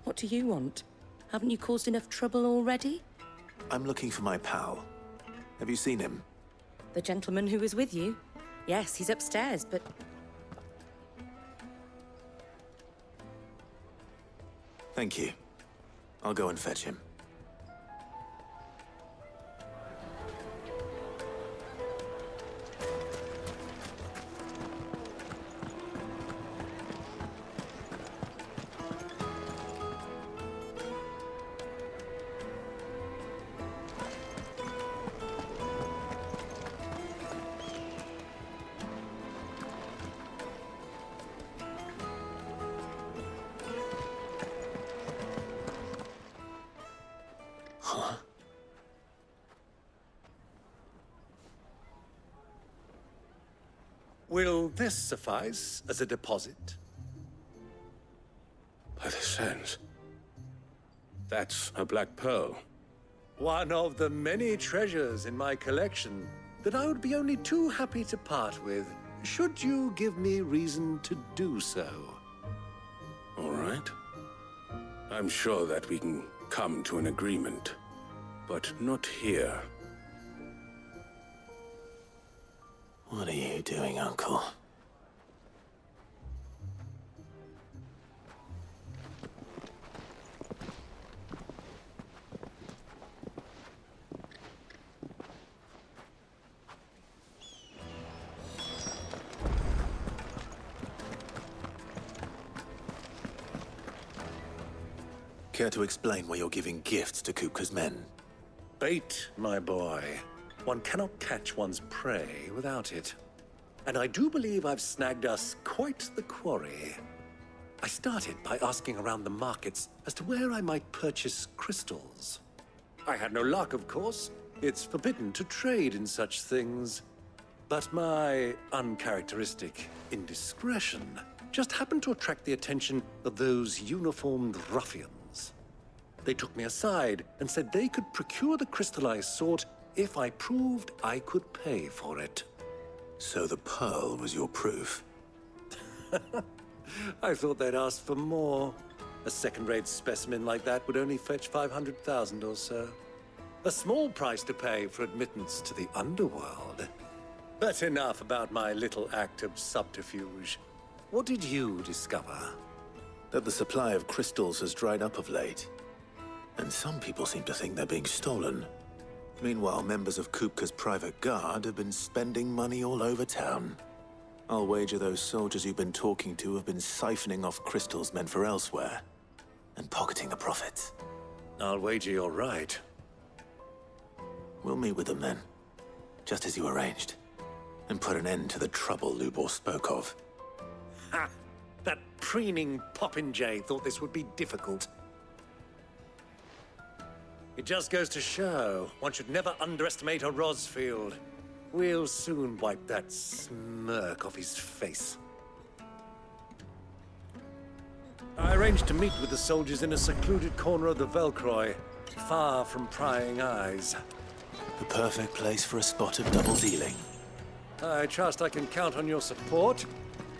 What do you want? Haven't you caused enough trouble already? I'm looking for my pal. Have you seen him? The gentleman who was with you? Yes, he's upstairs, but... Thank you. I'll go and fetch him. Will this suffice as a deposit? By the sands. That's a black pearl. One of the many treasures in my collection that I would be only too happy to part with, should you give me reason to do so. All right. I'm sure that we can come to an agreement, but not here. What are you doing, Uncle? Care to explain why you're giving gifts to Kupka's men? Bait, my boy. One cannot catch one's prey without it. And I do believe I've snagged us quite the quarry. I started by asking around the markets as to where I might purchase crystals. I had no luck, of course. It's forbidden to trade in such things. But my uncharacteristic indiscretion just happened to attract the attention of those uniformed ruffians. They took me aside and said they could procure the crystal I sought if I proved I could pay for it. So the pearl was your proof? I thought they'd ask for more. A second-rate specimen like that would only fetch 500,000 or so. A small price to pay for admittance to the underworld. But enough about my little act of subterfuge. What did you discover? That the supply of crystals has dried up of late. And some people seem to think they're being stolen. Meanwhile, members of Kupka's private guard have been spending money all over town. I'll wager those soldiers you've been talking to have been siphoning off crystals meant for elsewhere, and pocketing the profits. I'll wager you're right. We'll meet with them then, just as you arranged, and put an end to the trouble Lubor spoke of. Ha! That preening popinjay thought this would be difficult. It just goes to show, one should never underestimate a Rosfield. We'll soon wipe that smirk off his face. I arranged to meet with the soldiers in a secluded corner of the Velcroy, far from prying eyes. The perfect place for a spot of double dealing. I trust I can count on your support,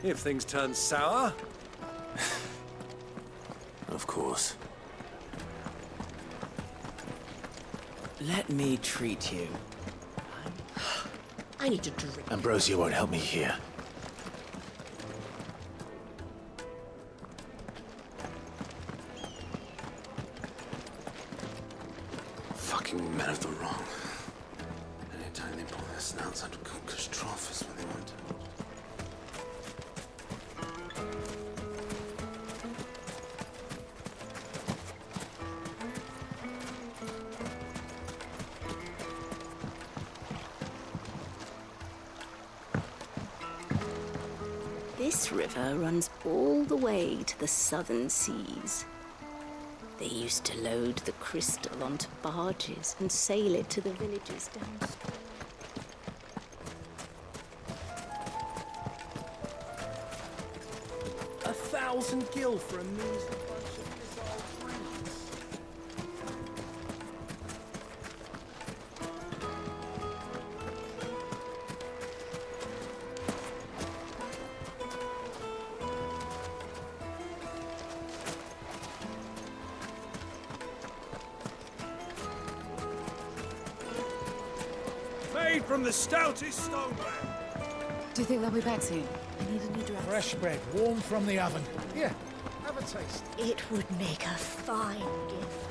if things turn sour. Of course. Let me treat you. I need to drink. Ambrosia won't help me here. Fucking men of the wrong. Anytime they pull their snouts out of Cook's trough is when they want to. This river runs all the way to the southern seas. They used to load the crystal onto barges and sail it to the villages downstream. 1,000 gil for a measly bunch of missile drinks. Made from the stoutest stoneware. Do you think they'll be back soon? I need a new dress. Fresh bread, warm from the oven. Here, have a taste. It would make a fine gift.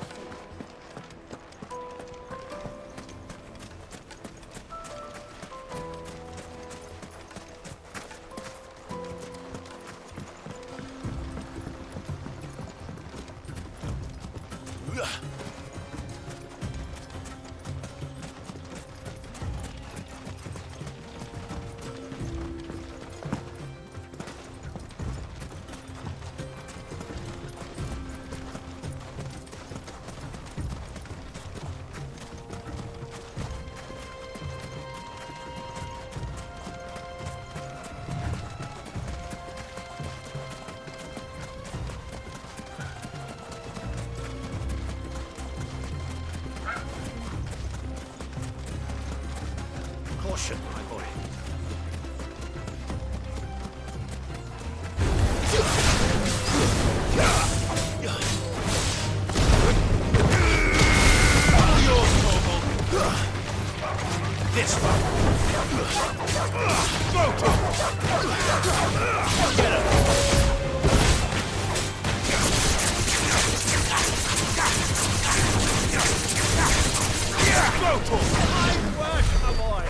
Caution, my boy. This one. Get him. Go, Paul. Nice work, my boy.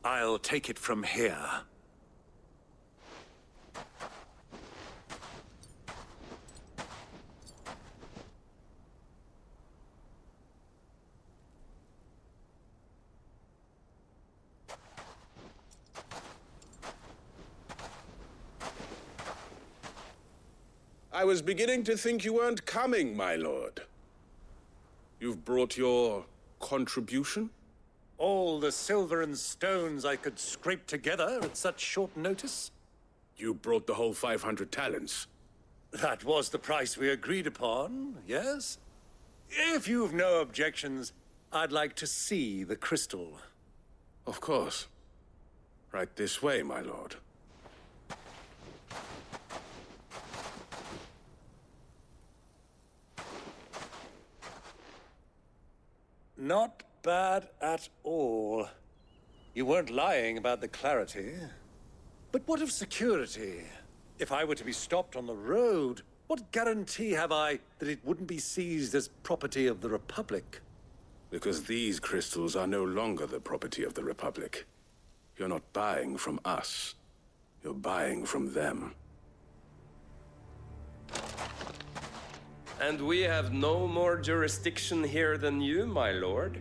I'll take it from here. I was beginning to think you weren't coming, my lord. You've brought your contribution? All the silver and stones I could scrape together at such short notice? You brought the whole 500 talents. That was the price we agreed upon, yes? If you've no objections, I'd like to see the crystal. Of course. Right this way, my lord. Not bad at all. You weren't lying about the clarity. But what of security? If I were to be stopped on the road, what guarantee have I that it wouldn't be seized as property of the Republic? Because these crystals are no longer the property of the Republic. You're not buying from us. You're buying from them. And we have no more jurisdiction here than you, my lord.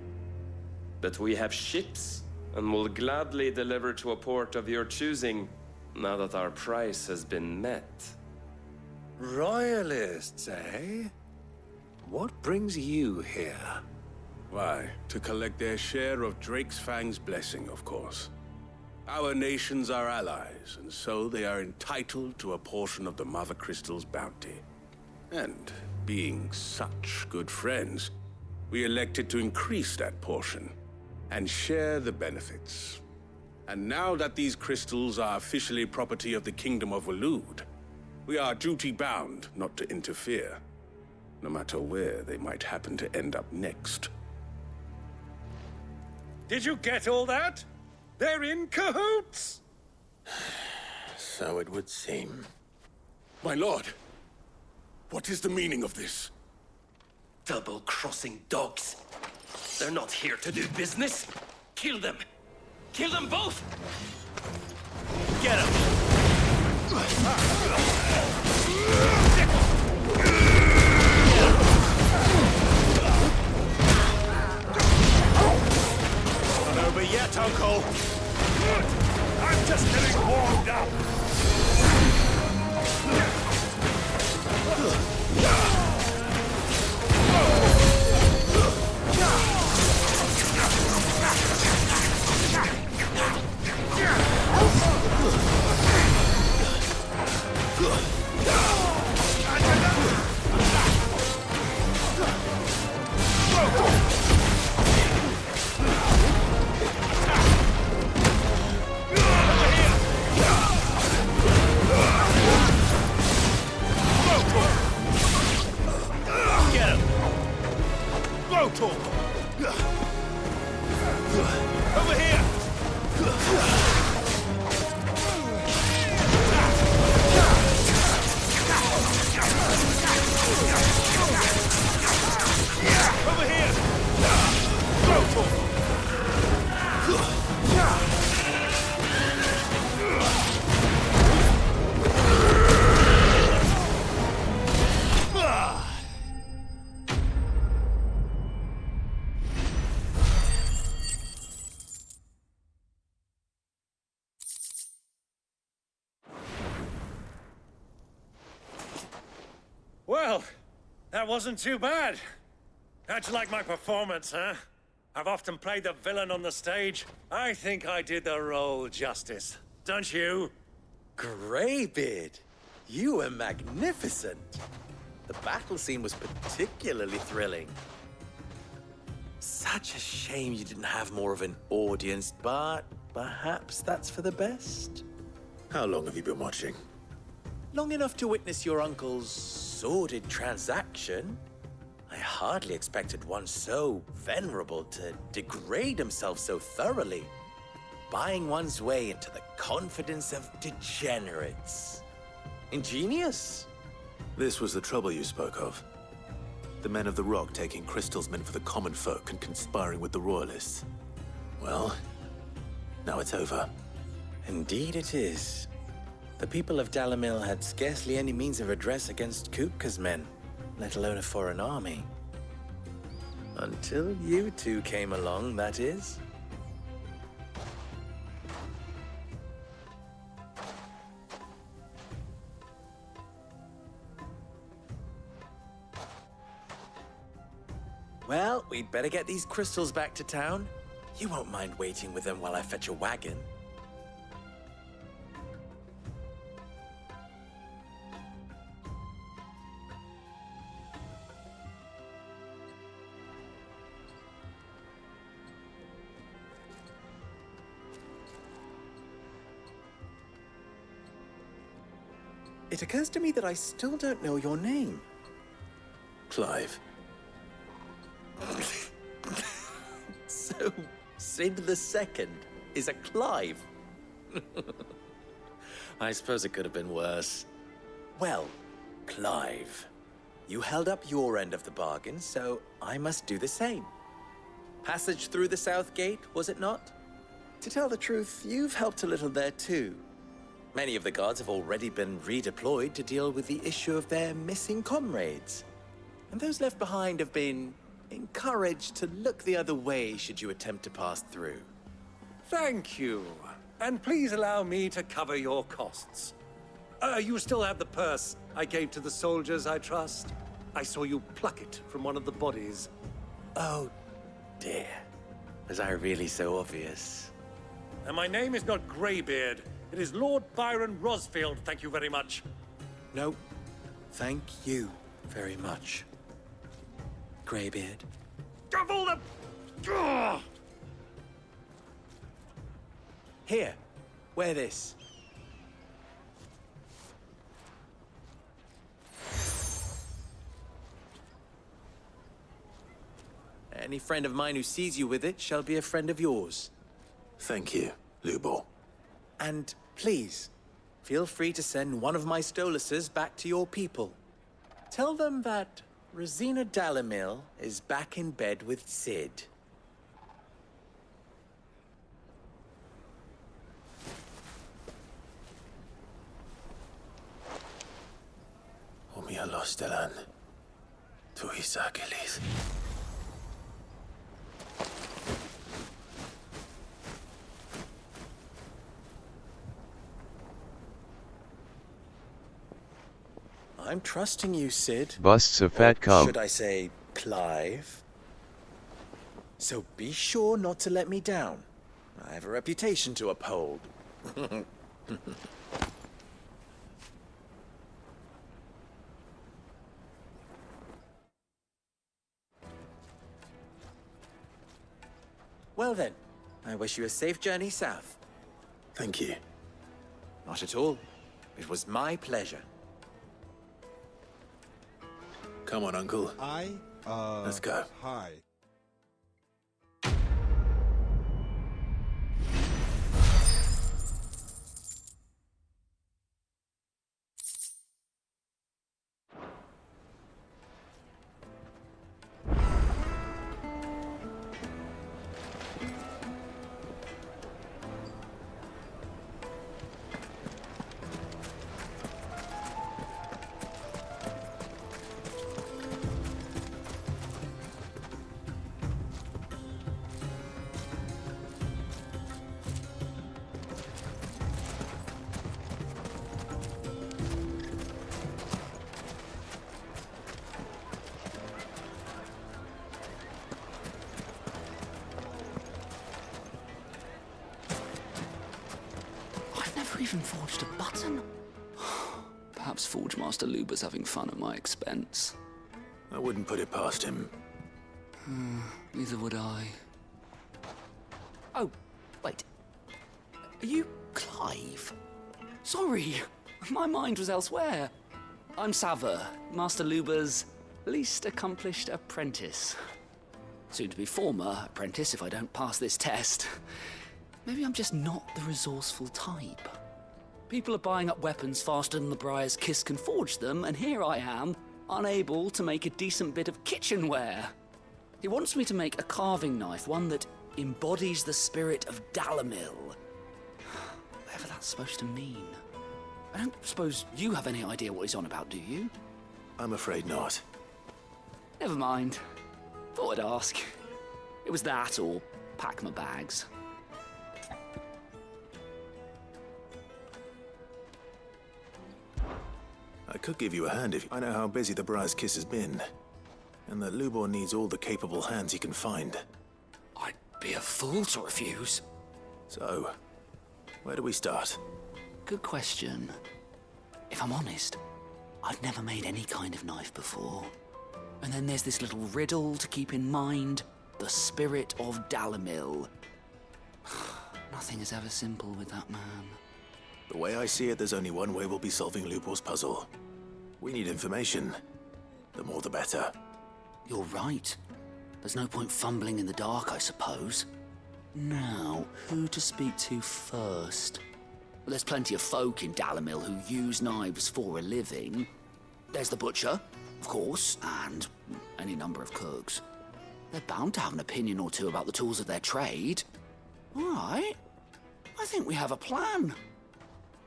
But we have ships and will gladly deliver to a port of your choosing now that our price has been met. Royalists, eh? What brings you here? Why, to collect their share of Drake's Fang's blessing, of course. Our nations are allies, and so they are entitled to a portion of the Mother Crystal's bounty. And being such good friends, we elected to increase that portion and share the benefits. And now that these crystals are officially property of the Kingdom of Waloed, we are duty-bound not to interfere, no matter where they might happen to end up next. Did you get all that? They're in cahoots! So it would seem. My lord, what is the meaning of this? Double-crossing dogs. They're not here to do business. Kill them. Kill them both! Get him! Not over yet, Uncle! I'm just getting warmed up! Over here! Over here! Well, that wasn't too bad. How'd you like my performance, huh? I've often played the villain on the stage. I think I did the role justice. Don't you? Greybeard, you were magnificent. The battle scene was particularly thrilling. Such a shame you didn't have more of an audience, but perhaps that's for the best. How long have you been watching? Long enough to witness your uncle's sordid transaction. I hardly expected one so venerable to degrade himself so thoroughly, buying one's way into the confidence of degenerates. Ingenious. This was the trouble you spoke of. The men of the Rock taking crystals meant for the common folk and conspiring with the Royalists. Well, now it's over. Indeed it is. The people of Dalamil had scarcely any means of redress against Kupka's men, let alone a foreign army. Until you two came along, that is. Well, we'd better get these crystals back to town. You won't mind waiting with them while I fetch a wagon. It occurs to me that I still don't know your name. Clive. So, Sid the Second is a Clive. I suppose it could have been worse. Well, Clive, you held up your end of the bargain, so I must do the same. Passage through the South Gate, was it not? To tell the truth, you've helped a little there too. Many of the guards have already been redeployed to deal with the issue of their missing comrades. And those left behind have been encouraged to look the other way should you attempt to pass through. Thank you. And please allow me to cover your costs. You still have the purse I gave to the soldiers, I trust? I saw you pluck it from one of the bodies. Oh, dear. Was I really so obvious? And my name is not Greybeard. It is Lord Byron Rosfield, thank you very much. No, thank you very much, Greybeard. Of all the... Ugh! Here, wear this. Any friend of mine who sees you with it shall be a friend of yours. Thank you, Lubor. And please, feel free to send one of my Stoluses back to your people. Tell them that Rosina Dalamil is back in bed with Sid. Omia Lostelan. Tu Isakelis. I'm trusting you, Sid. Busts a fat cum. Should I say, Clive? So be sure not to let me down. I have a reputation to uphold. Well then, I wish you a safe journey south. Thank you. Not at all. It was my pleasure. Come on, Uncle. Let's go. Hi. Even forged a button? Perhaps Forge Master Luber's having fun at my expense. I wouldn't put it past him. Neither would I. Oh, wait. Are you Clive? Sorry, my mind was elsewhere. I'm Saver, Master Luber's least accomplished apprentice. Soon to be former apprentice if I don't pass this test. Maybe I'm just not the resourceful type. People are buying up weapons faster than the Briar's Kiss can forge them, and here I am, unable to make a decent bit of kitchenware. He wants me to make a carving knife, one that embodies the spirit of Dalamil. Whatever that's supposed to mean. I don't suppose you have any idea what he's on about, do you? I'm afraid not. Never mind. Thought I'd ask. It was that or pack my bags. I could give you a hand if I know how busy the Briar's Kiss has been, and that Lubor needs all the capable hands he can find. I'd be a fool to refuse. So, where do we start? Good question. If I'm honest, I've never made any kind of knife before. And then there's this little riddle to keep in mind. The spirit of Dalamil. Nothing is ever simple with that man. The way I see it, there's only one way we'll be solving Lubor's puzzle. We need information. The more the better. You're right. There's no point fumbling in the dark, I suppose. Now, who to speak to first? Well, there's plenty of folk in Dalamil who use knives for a living. There's the butcher, of course, and any number of cooks. They're bound to have an opinion or two about the tools of their trade. All right. I think we have a plan.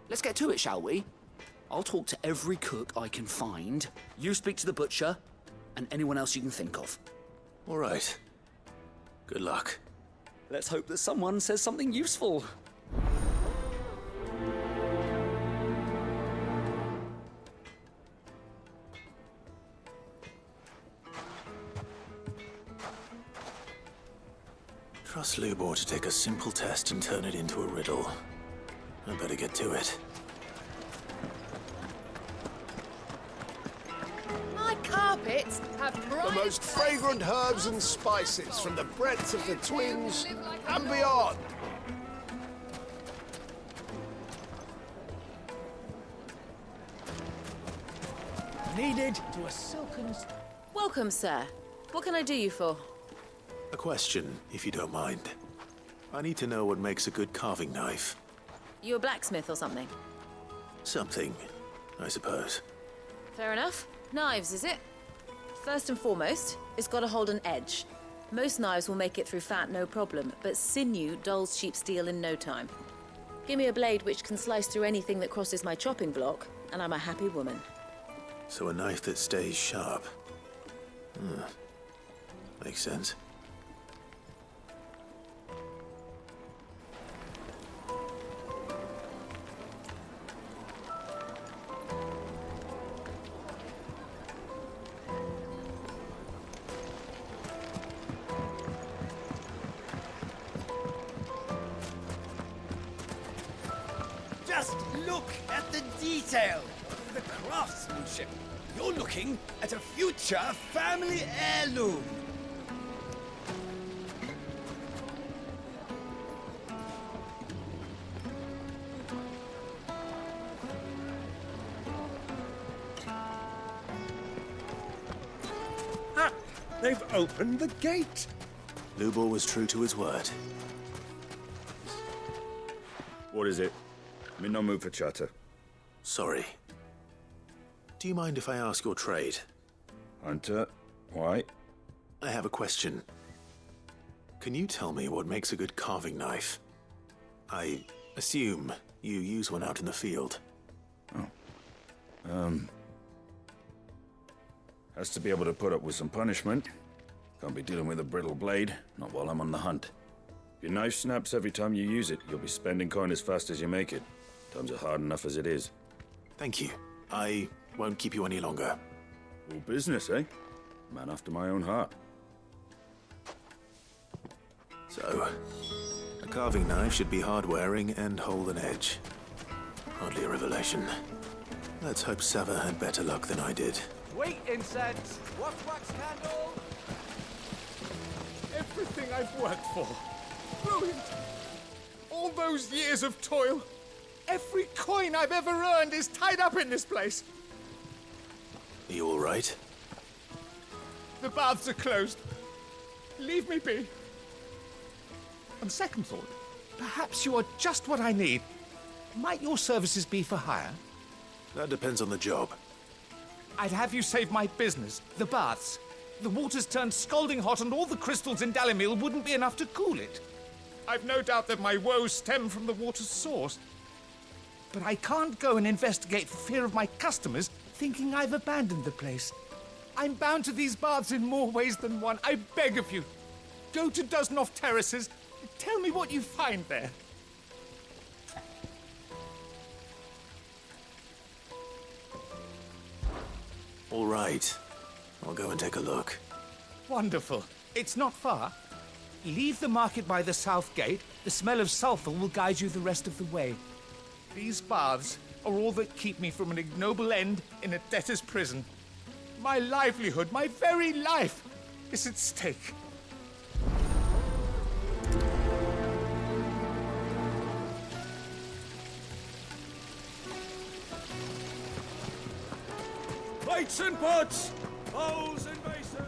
Let's get to it, shall we? I'll talk to every cook I can find. You speak to the butcher, and anyone else you can think of. All right. Good luck. Let's hope that someone says something useful. Trust Lubor to take a simple test and turn it into a riddle. I better get to it. My carpets have The most fragrant herbs and spices from the breadth of the Twins and beyond. Needed to a silken... Welcome, sir. What can I do you for? A question, if you don't mind. I need to know what makes a good carving knife. You a blacksmith or something? Something, I suppose. Fair enough. Knives, is it? First and foremost, it's got to hold an edge. Most knives will make it through fat, no problem, but sinew dulls cheap steel in no time. Give me a blade which can slice through anything that crosses my chopping block, and I'm a happy woman. So a knife that stays sharp. Makes sense. Just look at the detail, the craftsmanship. You're looking at a future family heirloom. Ha! They've opened the gate! Lubor was true to his word. What is it? I'm in no mood for chatter. Sorry. Do you mind if I ask your trade? Hunter, why? I have a question. Can you tell me what makes a good carving knife? I assume you use one out in the field. Has to be able to put up with some punishment. Can't be dealing with a brittle blade, not while I'm on the hunt. If your knife snaps every time you use it, you'll be spending coin as fast as you make it. Times are hard enough as it is. Thank you. I won't keep you any longer. All business, eh? Man after my own heart. So, a carving knife should be hard-wearing and hold an edge. Hardly a revelation. Let's hope Sava had better luck than I did. Sweet incense. What's wax candle? Everything I've worked for. Ruined. All those years of toil. Every coin I've ever earned is tied up in this place. Are you all right? The baths are closed. Leave me be. On second thought, perhaps you are just what I need. Might your services be for hire? That depends on the job. I'd have you save my business, the baths. The water's turned scalding hot and all the crystals in Dalimil wouldn't be enough to cool it. I've no doubt that my woes stem from the water's source. But I can't go and investigate for fear of my customers thinking I've abandoned the place. I'm bound to these baths in more ways than one. I beg of you. Go to Dusnoff Terraces. Tell me what you find there. All right. I'll go and take a look. Wonderful. It's not far. Leave the market by the south gate. The smell of sulfur will guide you the rest of the way. These baths are all that keep me from an ignoble end in a debtor's prison. My livelihood, my very life, is at stake. Plates and pots! Bowls and basins!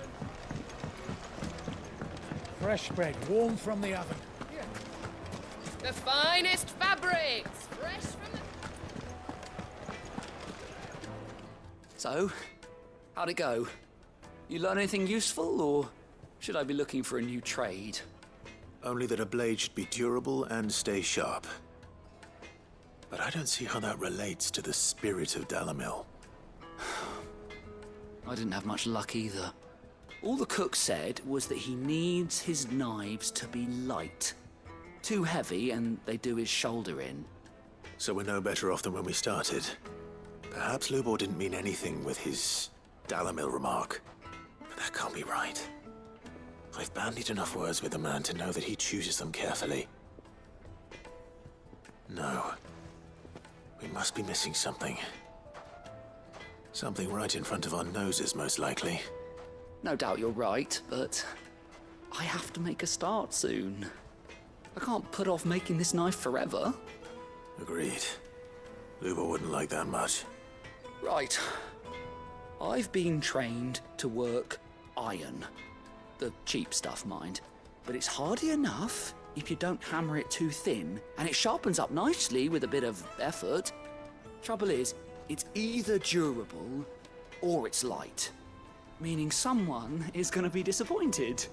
Fresh bread, warm from the oven. The finest fabrics, fresh from the... So, how'd it go? You learn anything useful, or should I be looking for a new trade? Only that a blade should be durable and stay sharp. But I don't see how that relates to the spirit of Dalimil. I didn't have much luck either. All the cook said was that he needs his knives to be light. Too heavy and they do his shoulder in. So we're no better off than when we started. Perhaps Lubor didn't mean anything with his Dalamil remark. But that can't be right. I've bandied enough words with the man to know that he chooses them carefully. No. We must be missing something. Something right in front of our noses, most likely. No doubt you're right, but I have to make a start soon. I can't put off making this knife forever. Agreed. Lubor wouldn't like that much. Right. I've been trained to work iron. The cheap stuff, mind. But it's hardy enough if you don't hammer it too thin, and it sharpens up nicely with a bit of effort. Trouble is, it's either durable or it's light. Meaning someone is going to be disappointed.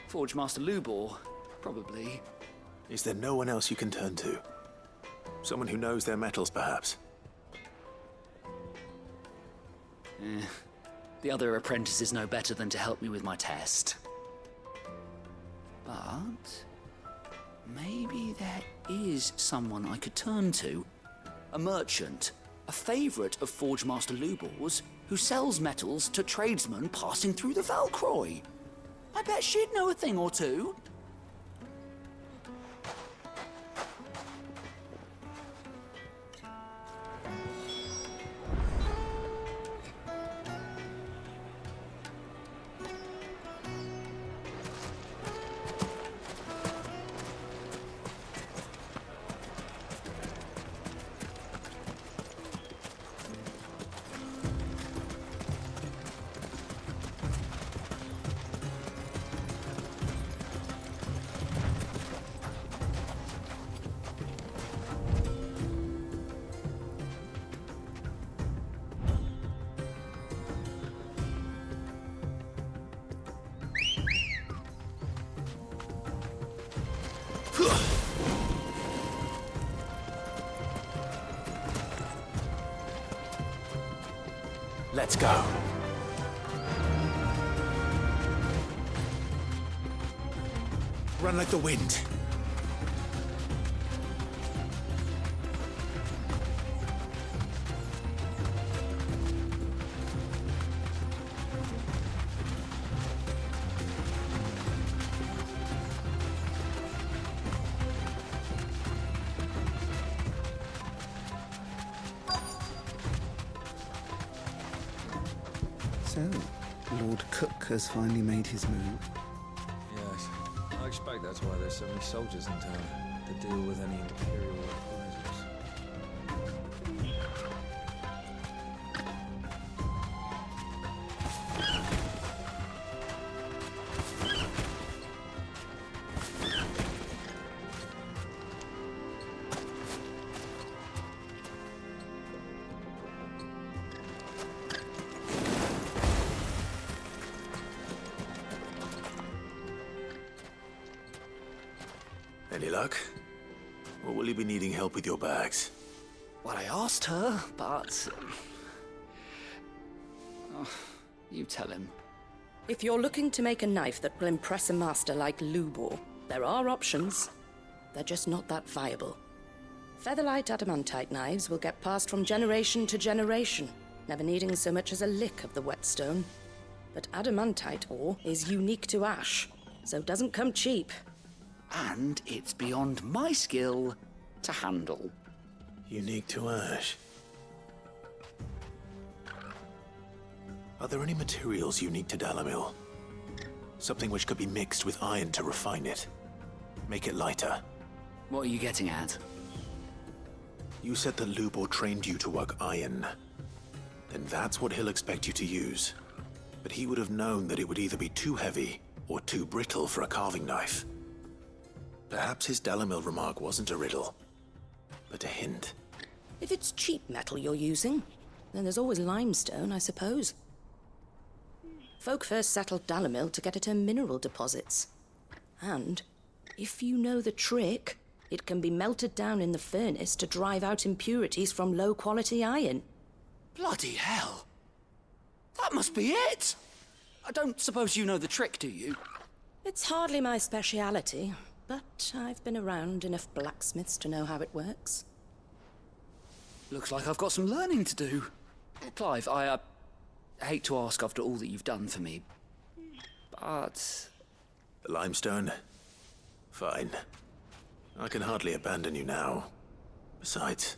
Forge Master Lubor, probably. Is there no one else you can turn to? Someone who knows their metals, perhaps? The other apprentice is no better than to help me with my test. But maybe there is someone I could turn to. A merchant, a favourite of Forge Master Lubor's, who sells metals to tradesmen passing through the Valcroy. I bet she'd know a thing or two. Let's go. Run like the wind. So, Lord Cook has finally made his move. Yes, I expect that's why there's so many soldiers in town, to deal with any imperial reprisals. Any luck? Or will you be needing help with your bags? Well, I asked her, but... Oh, you tell him. If you're looking to make a knife that will impress a master like Lubor, there are options. They're just not that viable. Featherlight adamantite knives will get passed from generation to generation, never needing so much as a lick of the whetstone. But adamantite ore is unique to ash, so it doesn't come cheap. And it's beyond my skill to handle. Unique to ash. Are there any materials unique to Dalamil? Something which could be mixed with iron to refine it. Make it lighter. What are you getting at? You said that Lubor trained you to work iron. Then that's what he'll expect you to use. But he would have known that it would either be too heavy or too brittle for a carving knife. Perhaps his Dalamil remark wasn't a riddle, but a hint. If it's cheap metal you're using, then there's always limestone, I suppose. Folk first settled Dalamil to get at her mineral deposits. And, if you know the trick, it can be melted down in the furnace to drive out impurities from low-quality iron. Bloody hell! That must be it! I don't suppose you know the trick, do you? It's hardly my speciality, but I've been around enough blacksmiths to know how it works. Looks like I've got some learning to do. Clive, I hate to ask after all that you've done for me, but... The limestone? Fine. I can hardly abandon you now. Besides,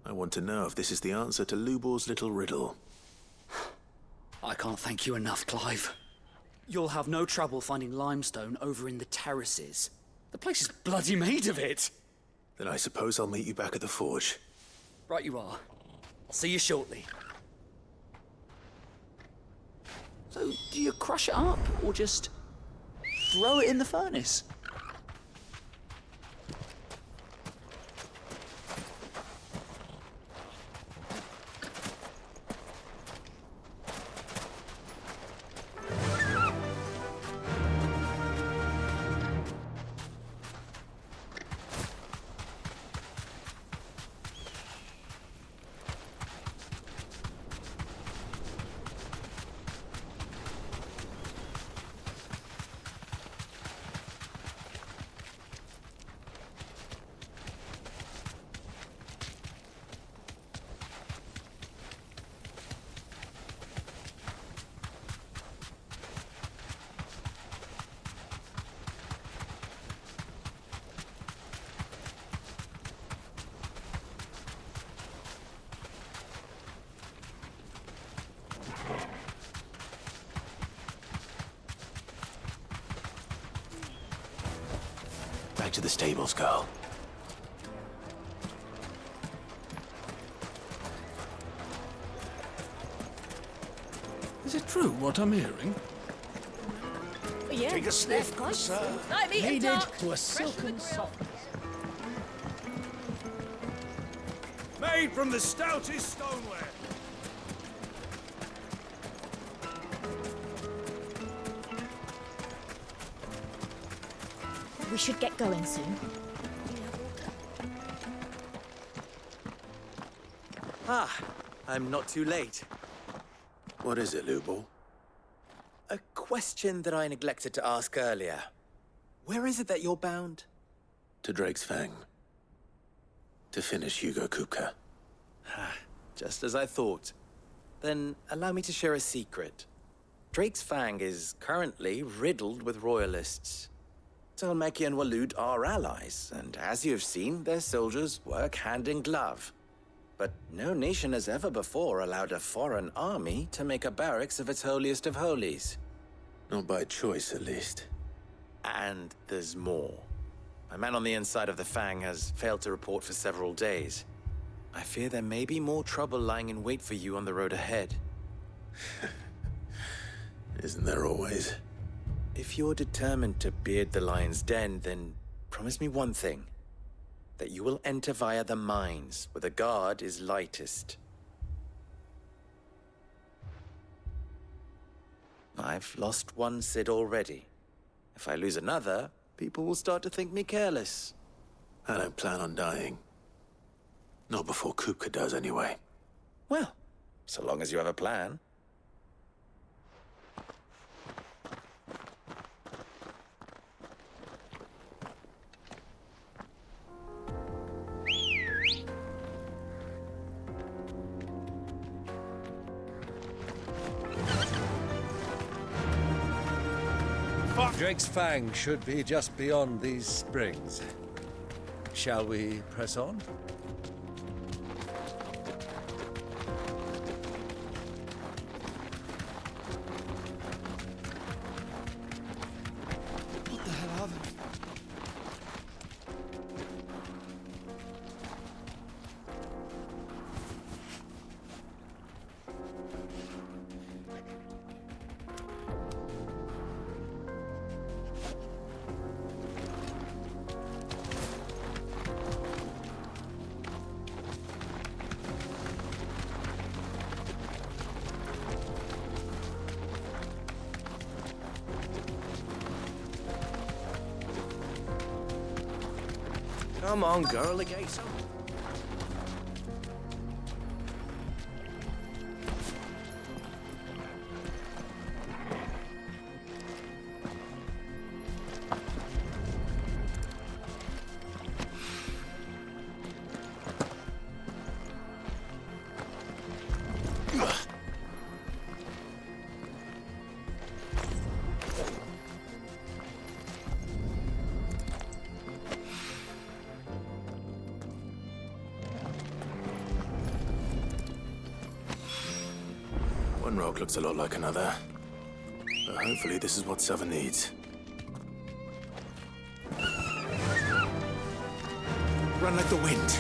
I want to know if this is the answer to Lubor's little riddle. I can't thank you enough, Clive. You'll have no trouble finding limestone over in the terraces. The place is bloody made of it. Then I suppose I'll meet you back at the forge. Right you are. I'll see you shortly. So, do you crush it up, or just throw it in the furnace? Back to the stables, girl. Is it true what I'm hearing? Yeah. Take a sniff, good sir. Needed to a silken softness. Made from the stoutest stoneware. We should get going soon. Ah, I'm not too late. What is it, Lubor? A question that I neglected to ask earlier. Where is it that you're bound? To Drake's Fang. To finish Hugo Kupka. Just as I thought. Then allow me to share a secret. Drake's Fang is currently riddled with royalists. Talmeki and Walud are allies, and as you've seen, their soldiers work hand in glove. But no nation has ever before allowed a foreign army to make a barracks of its holiest of holies. Not by choice, at least. And there's more. A man on the inside of the Fang has failed to report for several days. I fear there may be more trouble lying in wait for you on the road ahead. Isn't there always? If you're determined to beard the lion's den, then promise me one thing. That you will enter via the mines, where the guard is lightest. I've lost one Cid already. If I lose another, people will start to think me careless. I don't plan on dying. Not before Kupka does, anyway. Well, so long as you have a plan. Drake's Fang should be just beyond these springs. Shall we press on? What the hell are they? Come on, girl, the gate's open. One rock looks a lot like another. But hopefully this is what Sava needs. Run like the wind.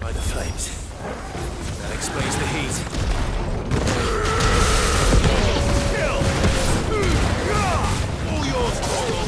By the flames. That explains the heat. Kill! All yours, Toro!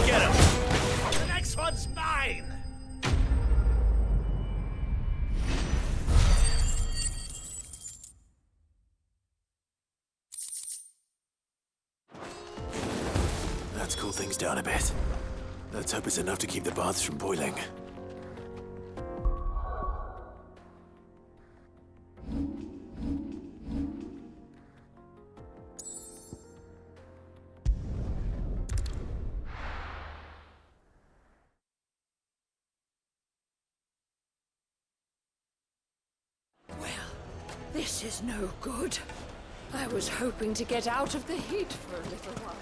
Get him! The next one's mine! Let's cool things down a bit. Let's hope it's enough to keep the baths from boiling. This is no good. I was hoping to get out of the heat for a little while.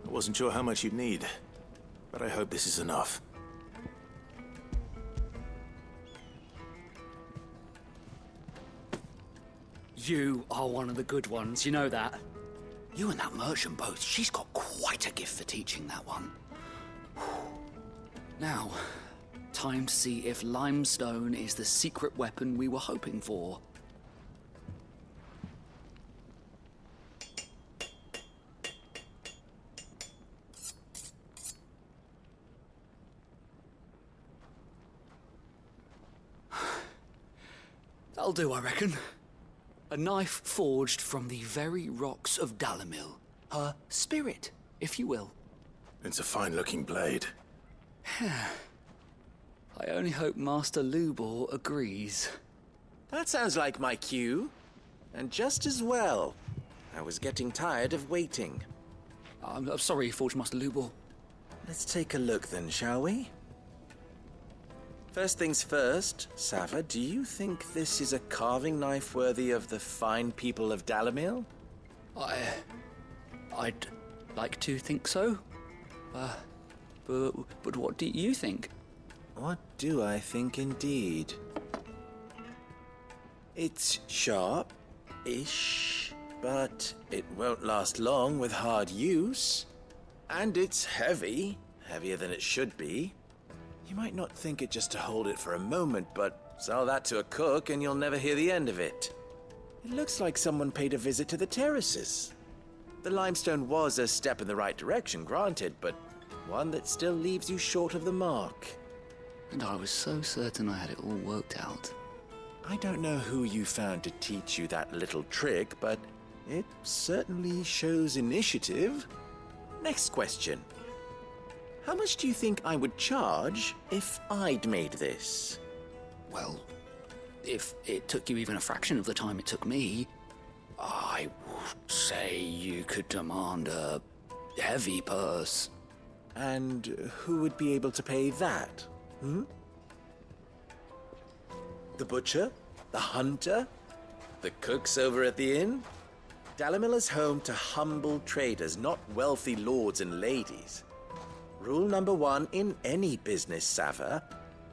I wasn't sure how much you'd need, but I hope this is enough. You are one of the good ones, you know that? You and that merchant both, she's got quite a gift for teaching that one. Now, time to see if limestone is the secret weapon we were hoping for. That'll do, I reckon. A knife forged from the very rocks of Dalimil. Her spirit, if you will. It's a fine-looking blade. I only hope Master Lubor agrees. That sounds like my cue. And just as well. I was getting tired of waiting. I'm sorry, Forge Master Lubor. Let's take a look then, shall we? First things first, Sava, do you think this is a carving knife worthy of the fine people of Dalimil? I'd like to think so. But what do you think? What do I think indeed? It's sharp-ish, but it won't last long with hard use. And it's heavy, heavier than it should be. You might not think it just to hold it for a moment, but sell that to a cook and you'll never hear the end of it. It looks like someone paid a visit to the terraces. The limestone was a step in the right direction, granted, but one that still leaves you short of the mark. And I was so certain I had it all worked out. I don't know who you found to teach you that little trick, but it certainly shows initiative. Next question. How much do you think I would charge if I'd made this? Well, if it took you even a fraction of the time it took me, I would say you could demand a heavy purse. And who would be able to pay that? The butcher? The hunter? The cooks over at the inn? Dalimil is home to humble traders, not wealthy lords and ladies. Rule number 1 in any business, Sava: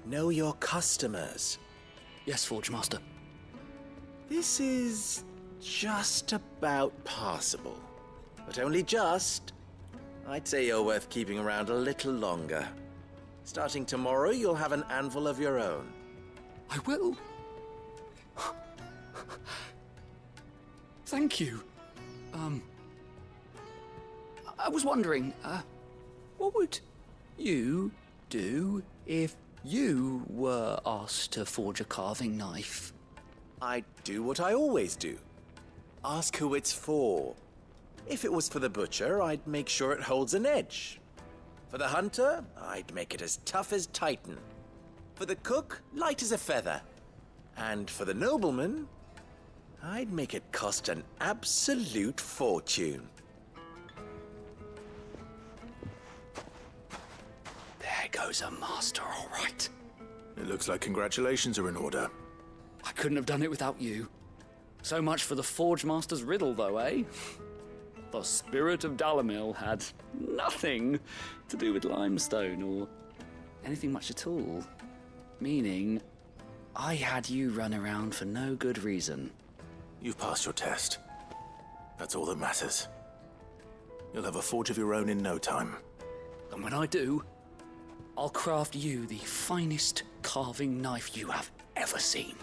know your customers. Yes, Forge Master. This is just about passable. But only just. I'd say you're worth keeping around a little longer. Starting tomorrow, you'll have an anvil of your own. I will. Thank you. I was wondering, what would you do if you were asked to forge a carving knife? I'd do what I always do. Ask who it's for. If it was for the butcher, I'd make sure it holds an edge. For the hunter, I'd make it as tough as Titan. For the cook, light as a feather. And for the nobleman, I'd make it cost an absolute fortune. There goes a master, all right. It looks like congratulations are in order. I couldn't have done it without you. So much for the Forge Master's riddle, though, eh? The spirit of Dalimil had nothing to do with limestone or anything much at all. Meaning, I had you run around for no good reason. You've passed your test. That's all that matters. You'll have a forge of your own in no time. And when I do, I'll craft you the finest carving knife you have ever seen.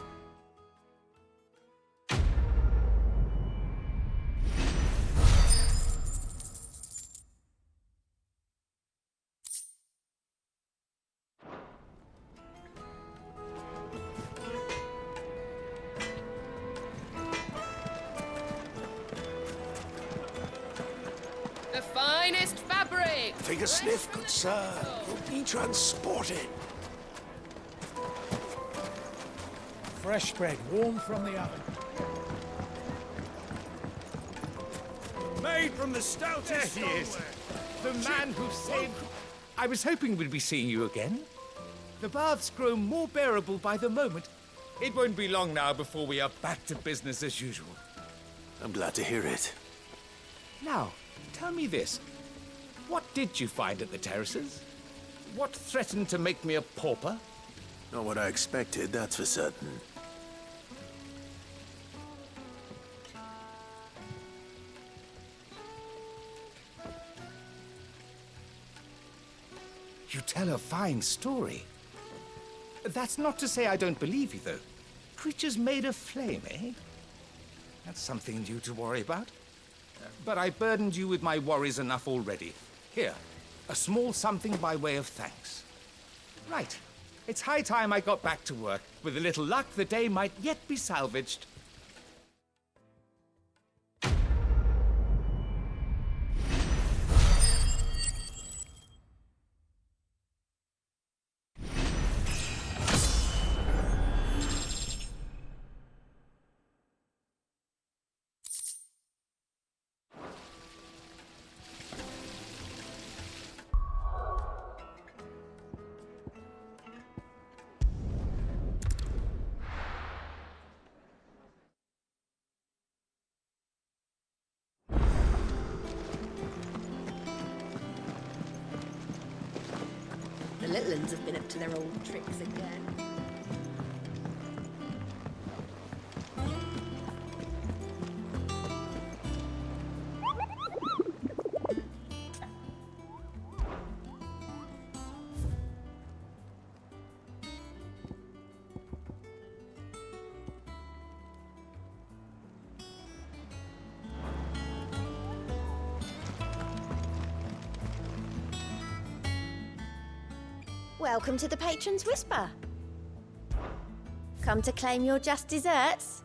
The finest fabric! Take a sniff, good sir. You'll be transported. Fresh bread, warm from the oven. Made from the stoutest There he is. The man who saved... I was hoping we'd be seeing you again. The baths grow more bearable by the moment. It won't be long now before we are back to business as usual. I'm glad to hear it. Now, tell me this. What did you find at the terraces? What threatened to make me a pauper? Not what I expected, that's for certain. You tell a fine story. That's not to say I don't believe you, though. Creatures made of flame, eh? That's something new to worry about. But I burdened you with my worries enough already. Here, a small something by way of thanks. Right. It's high time I got back to work. With a little luck, the day might yet be salvaged. The little ones have been up to their old tricks again. Welcome to the Patron's Whisper. Come to claim your just desserts?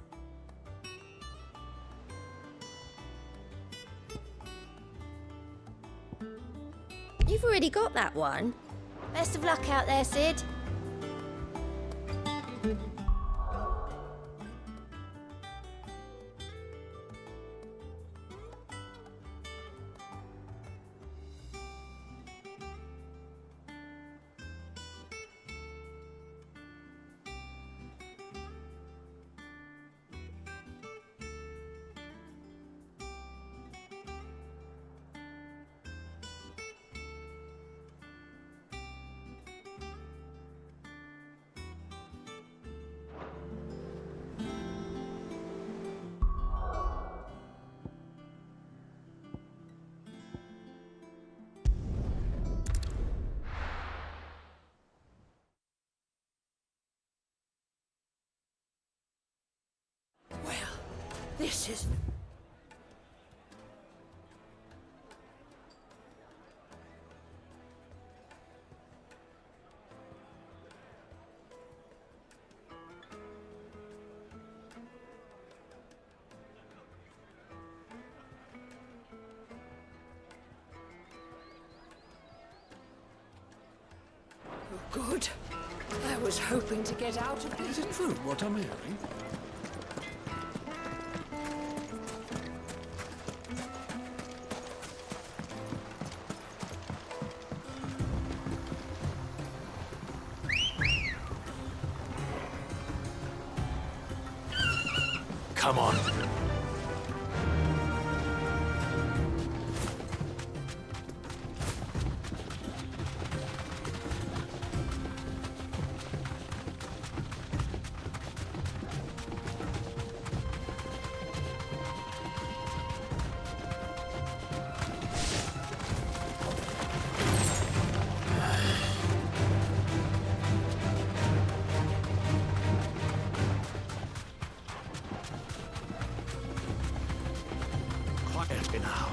You've already got that one. Best of luck out there, Sid. This is... Oh, good. I was hoping to get out of this. Is it true what I'm hearing? Come on. Quietly now.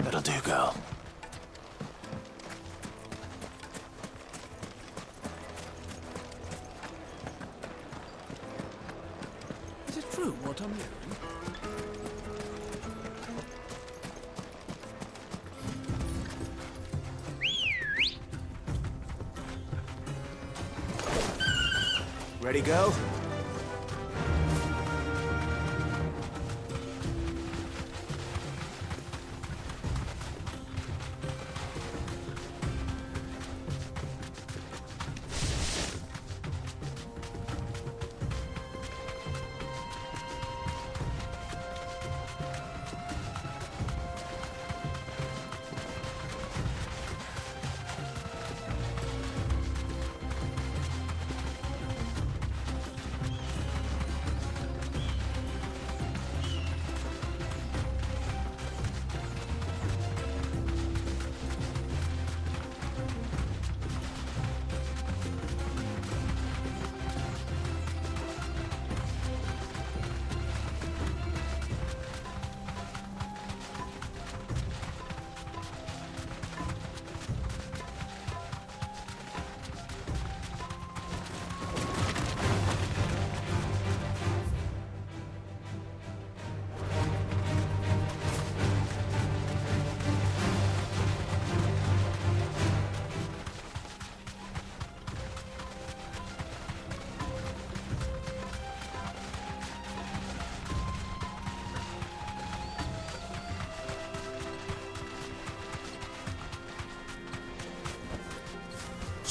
That'll do, girl. Is it true what I'm hearing? Ready, girl?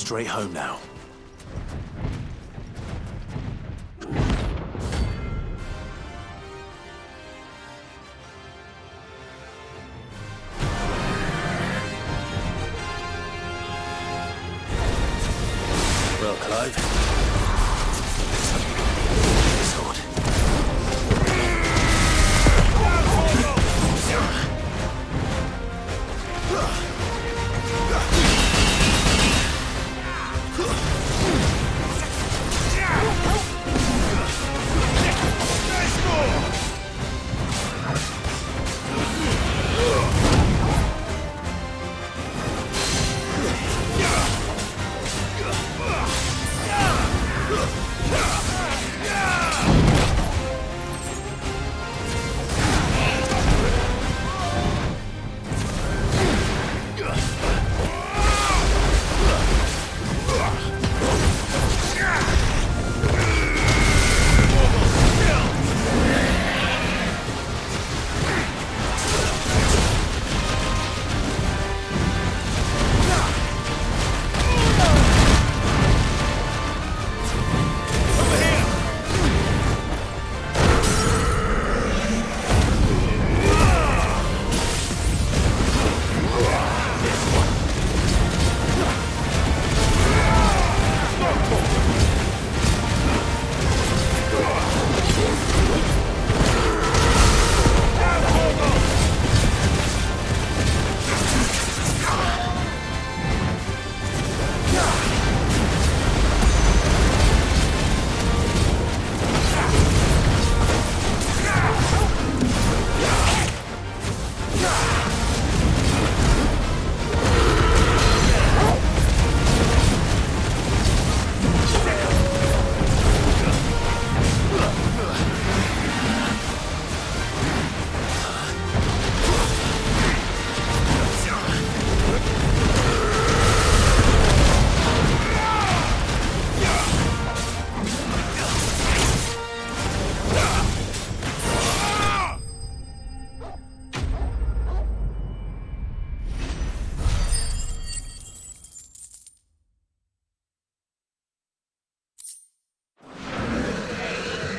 straight home now. Well, Clive. Sword.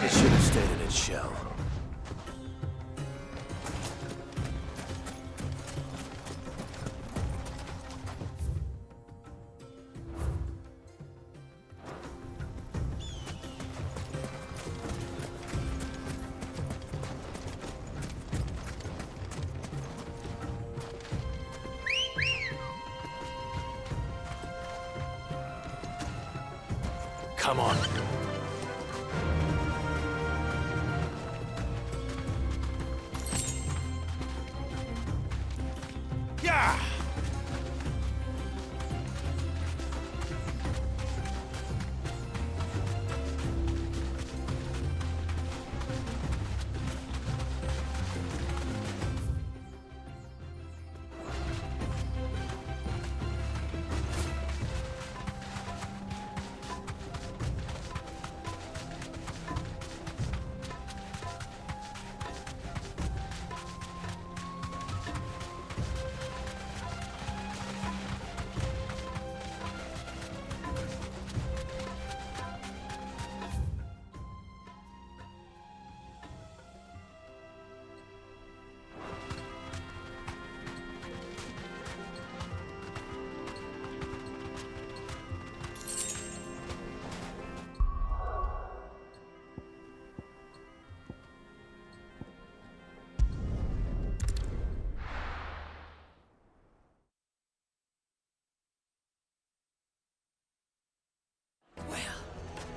It should have stayed in its shell. Come on. Yeah!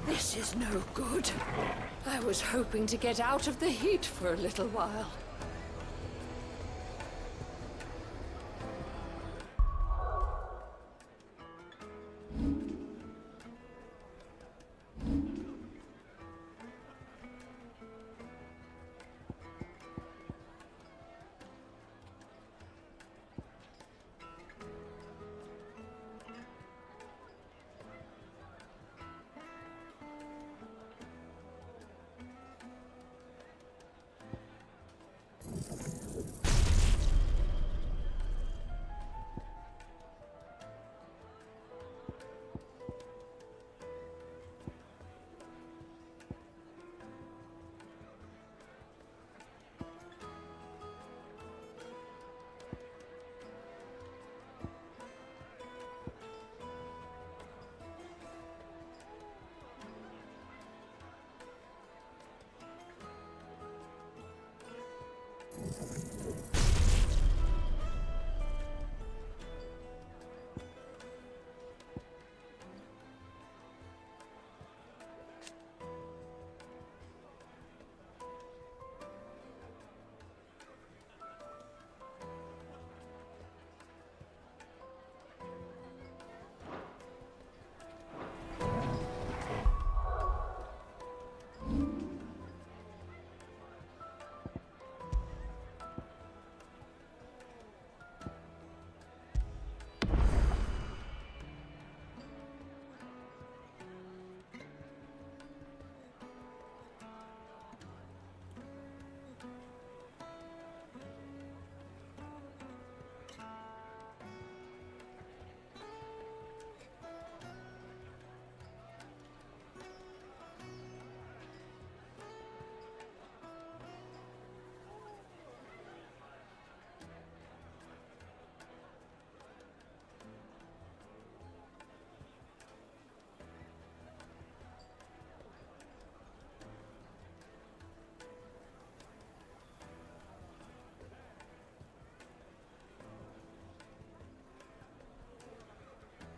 This is no good. I was hoping to get out of the heat for a little while.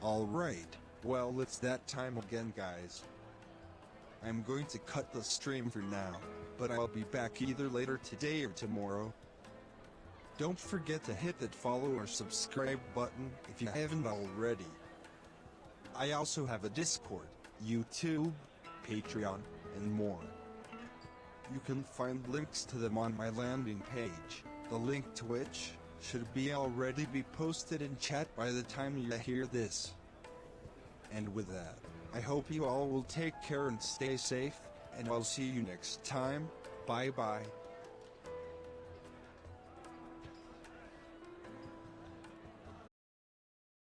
Alright, well it's that time again guys. I'm going to cut the stream for now, but I'll be back either later today or tomorrow. Don't forget to hit that follow or subscribe button if you haven't already. I also have a Discord, YouTube, Patreon, and more. You can find links to them on my landing page, the link to which should be already be posted in chat by the time you hear this. And with that, I hope you all will take care and stay safe, and I'll see you next time. Bye bye.